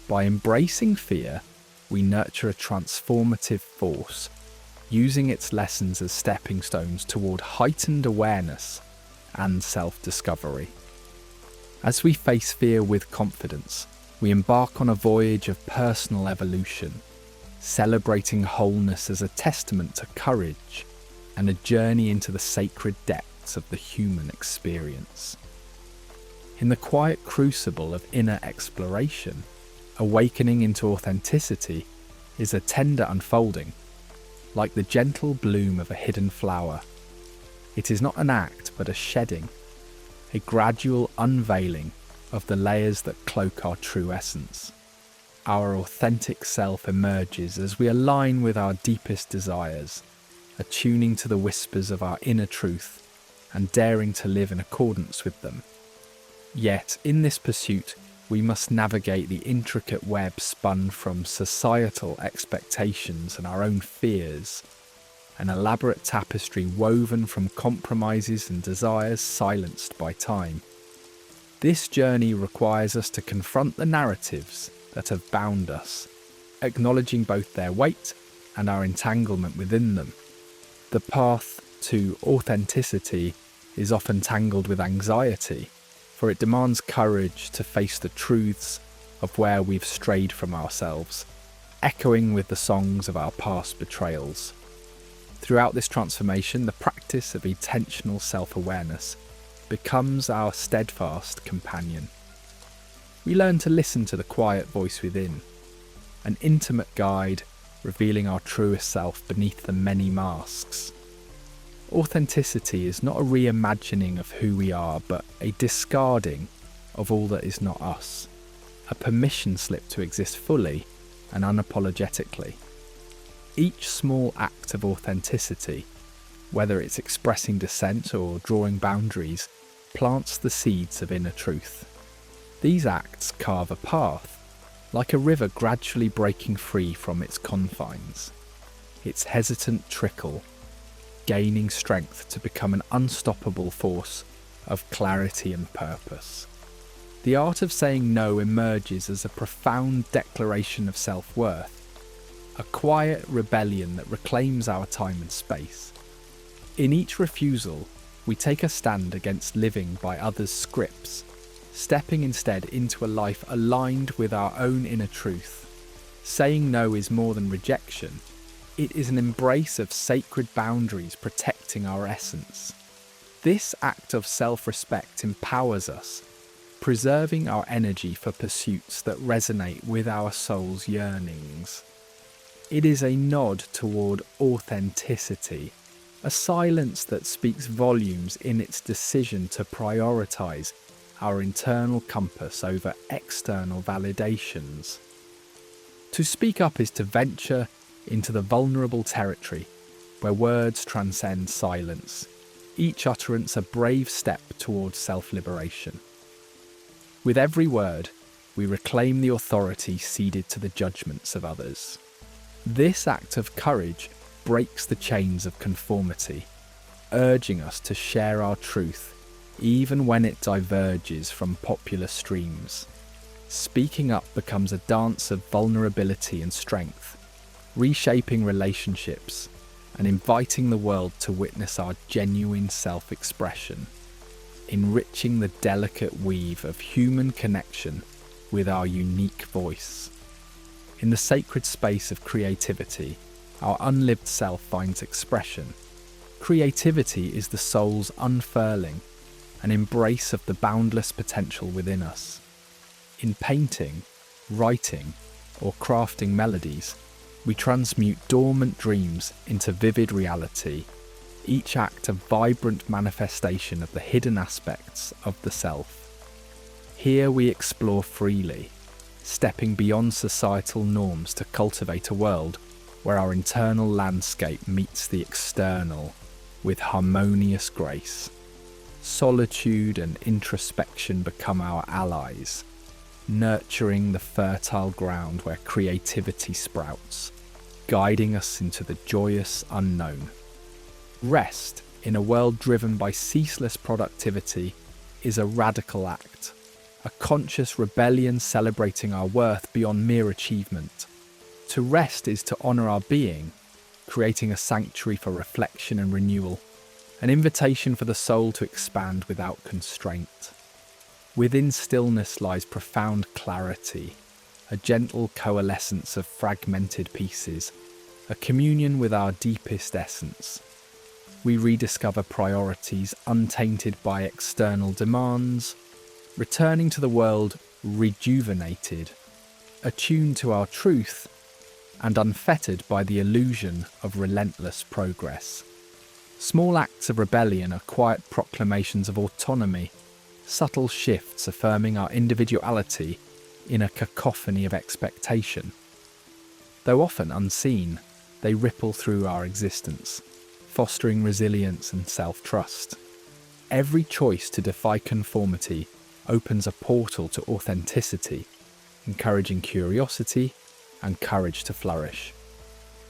By embracing fear, we nurture a transformative force, using its lessons as stepping stones toward heightened awareness and self-discovery. As we face fear with confidence, we embark on a voyage of personal evolution, celebrating wholeness as a testament to courage and a journey into the sacred depths of the human experience. In the quiet crucible of inner exploration, awakening into authenticity is a tender unfolding, like the gentle bloom of a hidden flower. It is not an act, but a shedding, a gradual unveiling of the layers that cloak our true essence. Our authentic self emerges as we align with our deepest desires, attuning to the whispers of our inner truth and daring to live in accordance with them. Yet, in this pursuit, we must navigate the intricate web spun from societal expectations and our own fears, an elaborate tapestry woven from compromises and desires silenced by time. This journey requires us to confront the narratives that have bound us, acknowledging both their weight and our entanglement within them. The path to authenticity is often tangled with anxiety, for it demands courage to face the truths of where we've strayed from ourselves, echoing with the songs of our past betrayals. Throughout this transformation, the practice of intentional self-awareness becomes our steadfast companion. We learn to listen to the quiet voice within, an intimate guide revealing our truest self beneath the many masks. Authenticity is not a reimagining of who we are, but a discarding of all that is not us, a permission slip to exist fully and unapologetically. Each small act of authenticity, whether it's expressing dissent or drawing boundaries, plants the seeds of inner truth. These acts carve a path, like a river gradually breaking free from its confines, its hesitant trickle gaining strength to become an unstoppable force of clarity and purpose. The art of saying no emerges as a profound declaration of self-worth, a quiet rebellion that reclaims our time and space. In each refusal, we take a stand against living by others' scripts, stepping instead into a life aligned with our own inner truth. Saying no is more than rejection. It is an embrace of sacred boundaries protecting our essence. This act of self-respect empowers us, preserving our energy for pursuits that resonate with our soul's yearnings. It is a nod toward authenticity, a silence that speaks volumes in its decision to prioritize our internal compass over external validations. To speak up is to venture into the vulnerable territory where words transcend silence, each utterance a brave step towards self-liberation. With every word, we reclaim the authority ceded to the judgments of others. This act of courage breaks the chains of conformity, urging us to share our truth even when it diverges from popular streams. Speaking up becomes a dance of vulnerability and strength, reshaping relationships and inviting the world to witness our genuine self-expression, enriching the delicate weave of human connection with our unique voice. In the sacred space of creativity, our unlived self finds expression. Creativity is the soul's unfurling, an embrace of the boundless potential within us. In painting, writing, or crafting melodies, we transmute dormant dreams into vivid reality, each act a vibrant manifestation of the hidden aspects of the self. Here we explore freely, stepping beyond societal norms to cultivate a world where our internal landscape meets the external with harmonious grace. Solitude and introspection become our allies, nurturing the fertile ground where creativity sprouts, guiding us into the joyous unknown. Rest, in a world driven by ceaseless productivity, is a radical act, a conscious rebellion celebrating our worth beyond mere achievement. To rest is to honour our being, creating a sanctuary for reflection and renewal, an invitation for the soul to expand without constraint. Within stillness lies profound clarity, a gentle coalescence of fragmented pieces, a communion with our deepest essence. We rediscover priorities untainted by external demands, returning to the world rejuvenated, attuned to our truth, and unfettered by the illusion of relentless progress. Small acts of rebellion are quiet proclamations of autonomy, subtle shifts affirming our individuality in a cacophony of expectation. Though often unseen, they ripple through our existence, fostering resilience and self-trust. Every choice to defy conformity opens a portal to authenticity, encouraging curiosity and courage to flourish.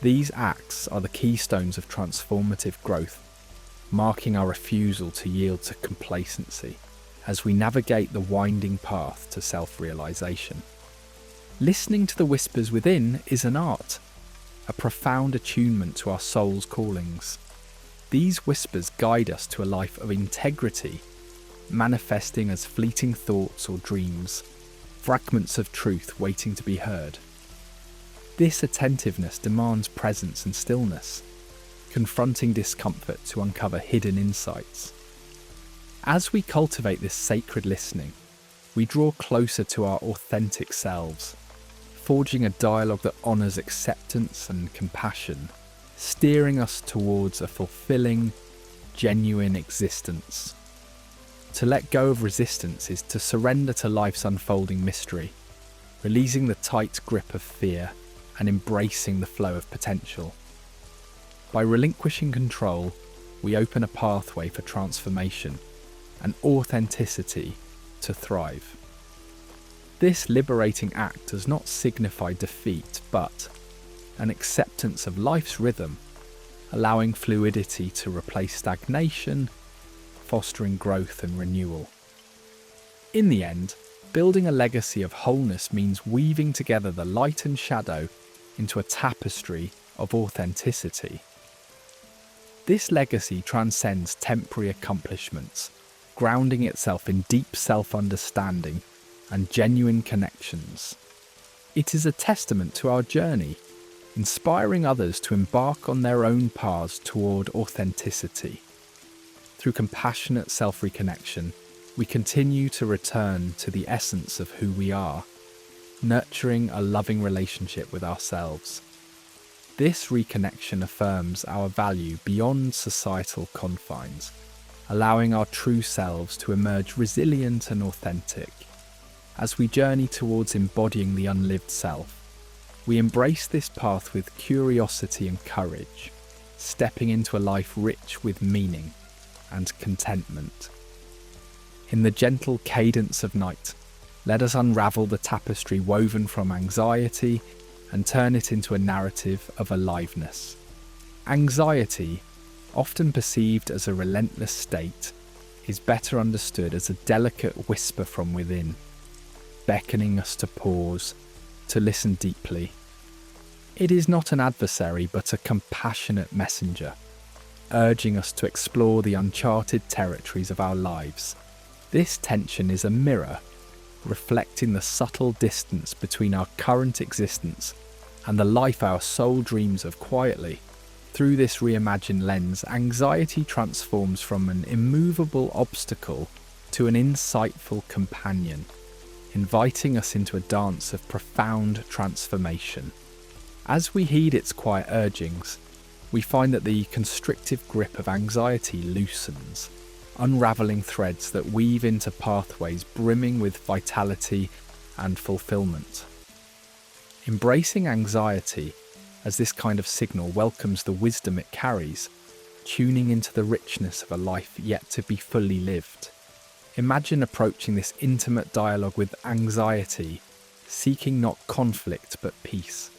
These acts are the keystones of transformative growth, marking our refusal to yield to complacency as we navigate the winding path to self-realization. Listening to the whispers within is an art, a profound attunement to our soul's callings. These whispers guide us to a life of integrity, manifesting as fleeting thoughts or dreams, fragments of truth waiting to be heard. This attentiveness demands presence and stillness, confronting discomfort to uncover hidden insights. As we cultivate this sacred listening, we draw closer to our authentic selves, forging a dialogue that honours acceptance and compassion, steering us towards a fulfilling, genuine existence. To let go of resistance is to surrender to life's unfolding mystery, releasing the tight grip of fear and embracing the flow of potential. By relinquishing control, we open a pathway for transformation and authenticity to thrive. This liberating act does not signify defeat, but an acceptance of life's rhythm, allowing fluidity to replace stagnation, fostering growth and renewal. In the end, building a legacy of wholeness means weaving together the light and shadow into a tapestry of authenticity. This legacy transcends temporary accomplishments, grounding itself in deep self-understanding and genuine connections. It is a testament to our journey, inspiring others to embark on their own paths toward authenticity. Through compassionate self-reconnection, we continue to return to the essence of who we are, nurturing a loving relationship with ourselves. This reconnection affirms our value beyond societal confines, allowing our true selves to emerge resilient and authentic. As we journey towards embodying the unlived self, we embrace this path with curiosity and courage, stepping into a life rich with meaning and contentment. In the gentle cadence of night, let us unravel the tapestry woven from anxiety and turn it into a narrative of aliveness. Anxiety, often perceived as a relentless state, is better understood as a delicate whisper from within, beckoning us to pause, to listen deeply. It is not an adversary but a compassionate messenger, urging us to explore the uncharted territories of our lives. This tension is a mirror, reflecting the subtle distance between our current existence and the life our soul dreams of quietly. Through this reimagined lens, anxiety transforms from an immovable obstacle to an insightful companion, inviting us into a dance of profound transformation. As we heed its quiet urgings, we find that the constrictive grip of anxiety loosens, unraveling threads that weave into pathways brimming with vitality and fulfillment. Embracing anxiety as this kind of signal welcomes the wisdom it carries, tuning into the richness of a life yet to be fully lived. Imagine approaching this intimate dialogue with anxiety, seeking not conflict but peace.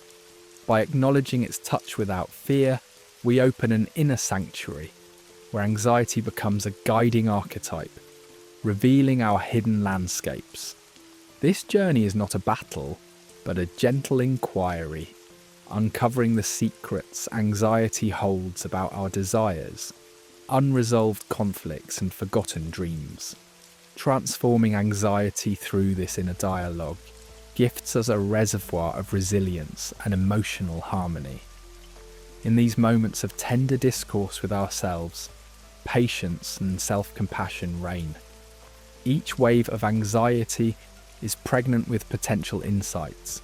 By acknowledging its touch without fear, we open an inner sanctuary, where anxiety becomes a guiding archetype, revealing our hidden landscapes. This journey is not a battle, but a gentle inquiry, uncovering the secrets anxiety holds about our desires, unresolved conflicts and forgotten dreams. Transforming anxiety through this inner dialogue, gifts us a reservoir of resilience and emotional harmony. In these moments of tender discourse with ourselves, patience and self-compassion reign. Each wave of anxiety is pregnant with potential insights,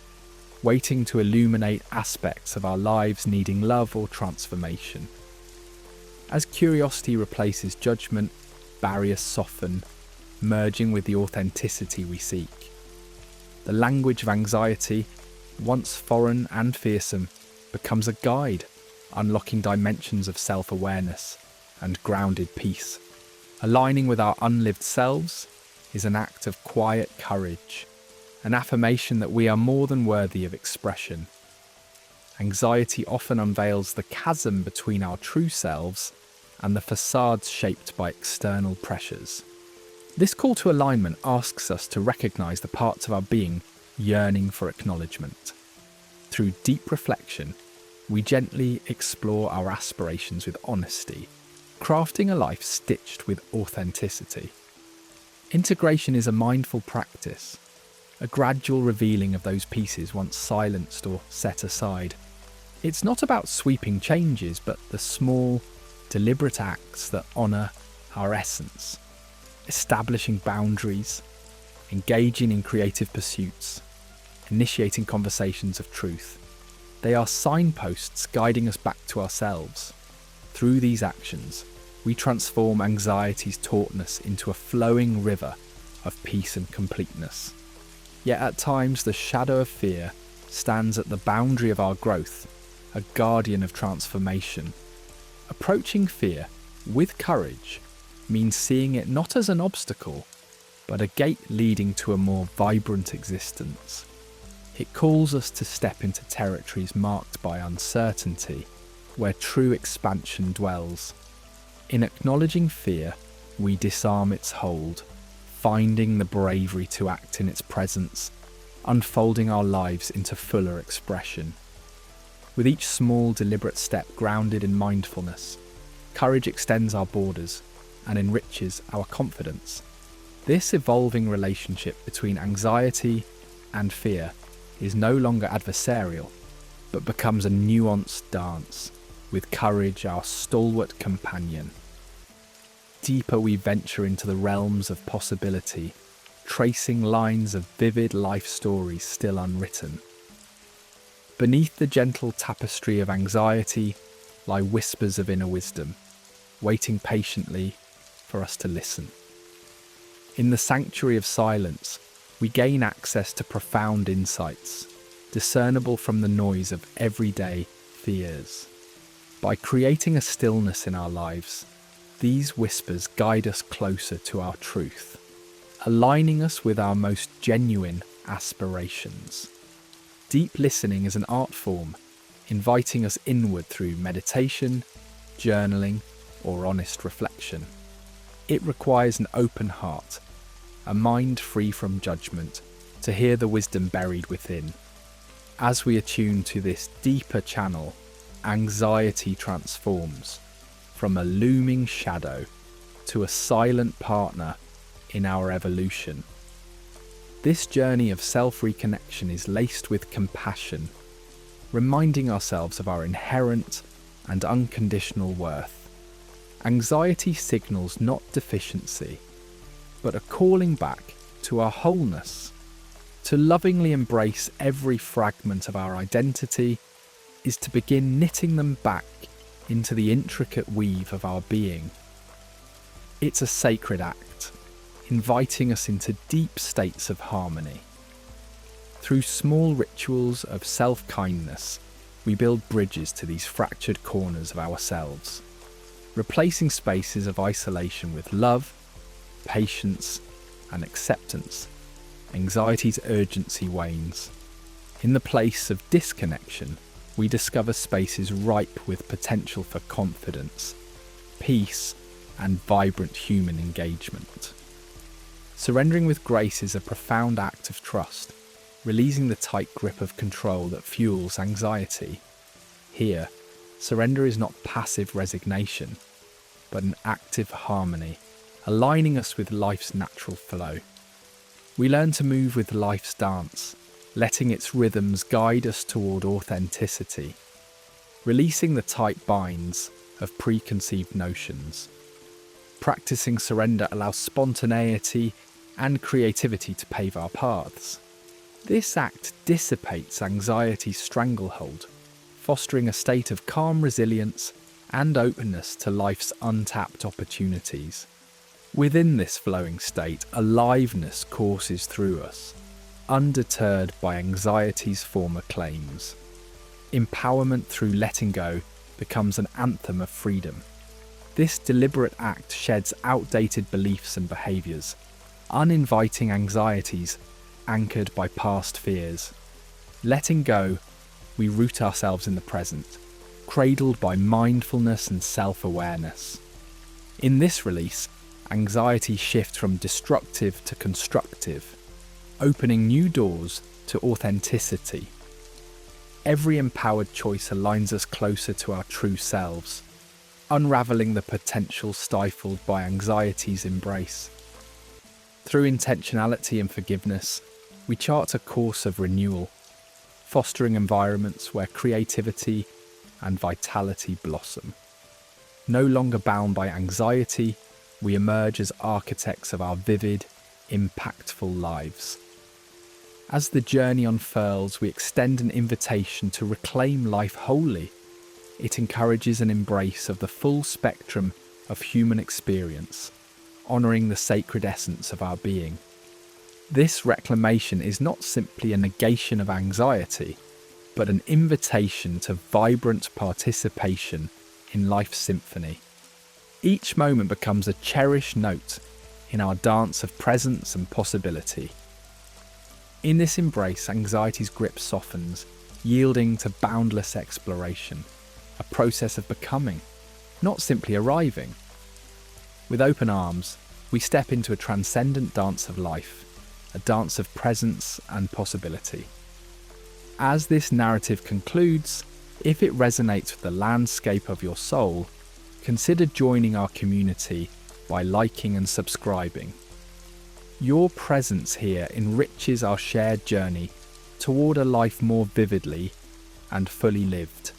waiting to illuminate aspects of our lives needing love or transformation. As curiosity replaces judgment, barriers soften, merging with the authenticity we seek. The language of anxiety, once foreign and fearsome, becomes a guide, unlocking dimensions of self-awareness and grounded peace. Aligning with our unlived selves is an act of quiet courage, an affirmation that we are more than worthy of expression. Anxiety often unveils the chasm between our true selves and the facades shaped by external pressures. This call to alignment asks us to recognize the parts of our being yearning for acknowledgement. Through deep reflection, we gently explore our aspirations with honesty, crafting a life stitched with authenticity. Integration is a mindful practice, a gradual revealing of those pieces once silenced or set aside. It's not about sweeping changes, but the small, deliberate acts that honour our essence. Establishing boundaries, engaging in creative pursuits, initiating conversations of truth. They are signposts guiding us back to ourselves. Through these actions, we transform anxiety's tautness into a flowing river of peace and completeness. Yet at times the shadow of fear stands at the boundary of our growth, a guardian of transformation. Approaching fear with courage means seeing it not as an obstacle, but a gate leading to a more vibrant existence. It calls us to step into territories marked by uncertainty, where true expansion dwells. In acknowledging fear, we disarm its hold, finding the bravery to act in its presence, unfolding our lives into fuller expression. With each small, deliberate step grounded in mindfulness, courage extends our borders and enriches our confidence. This evolving relationship between anxiety and fear is no longer adversarial, but becomes a nuanced dance, with courage our stalwart companion. Deeper we venture into the realms of possibility, tracing lines of vivid life stories still unwritten. Beneath the gentle tapestry of anxiety lie whispers of inner wisdom, waiting patiently for us to listen. In the sanctuary of silence, we gain access to profound insights, discernible from the noise of everyday fears. By creating a stillness in our lives, these whispers guide us closer to our truth, aligning us with our most genuine aspirations. Deep listening is an art form, inviting us inward through meditation, journaling, or honest reflection. It requires an open heart, a mind free from judgment, to hear the wisdom buried within. As we attune to this deeper channel, anxiety transforms from a looming shadow to a silent partner in our evolution. This journey of self-reconnection is laced with compassion, reminding ourselves of our inherent and unconditional worth. Anxiety signals not deficiency, but a calling back to our wholeness. To lovingly embrace every fragment of our identity is to begin knitting them back into the intricate weave of our being. It's a sacred act, inviting us into deep states of harmony. Through small rituals of self-kindness, we build bridges to these fractured corners of ourselves, replacing spaces of isolation with love, patience, and acceptance. Anxiety's urgency wanes. In the place of disconnection, we discover spaces ripe with potential for confidence, peace, and vibrant human engagement. Surrendering with grace is a profound act of trust, releasing the tight grip of control that fuels anxiety. Here, surrender is not passive resignation, but an active harmony, aligning us with life's natural flow. We learn to move with life's dance, letting its rhythms guide us toward authenticity, releasing the tight binds of preconceived notions. Practicing surrender allows spontaneity and creativity to pave our paths. This act dissipates anxiety's stranglehold, fostering a state of calm resilience and openness to life's untapped opportunities. Within this flowing state, aliveness courses through us, undeterred by anxiety's former claims. Empowerment through letting go becomes an anthem of freedom. This deliberate act sheds outdated beliefs and behaviours, uninviting anxieties anchored by past fears. Letting go, we root ourselves in the present, cradled by mindfulness and self-awareness. In this release, anxiety shifts from destructive to constructive, opening new doors to authenticity. Every empowered choice aligns us closer to our true selves, unravelling the potential stifled by anxiety's embrace. Through intentionality and forgiveness, we chart a course of renewal, fostering environments where creativity and vitality blossom. No longer bound by anxiety, we emerge as architects of our vivid, impactful lives. As the journey unfurls, we extend an invitation to reclaim life wholly. It encourages an embrace of the full spectrum of human experience, honouring the sacred essence of our being. This reclamation is not simply a negation of anxiety, but an invitation to vibrant participation in life's symphony. Each moment becomes a cherished note in our dance of presence and possibility. In this embrace, anxiety's grip softens, yielding to boundless exploration, a process of becoming, not simply arriving. With open arms, we step into a transcendent dance of life, a dance of presence and possibility. As this narrative concludes, if it resonates with the landscape of your soul, consider joining our community by liking and subscribing. Your presence here enriches our shared journey toward a life more vividly and fully lived.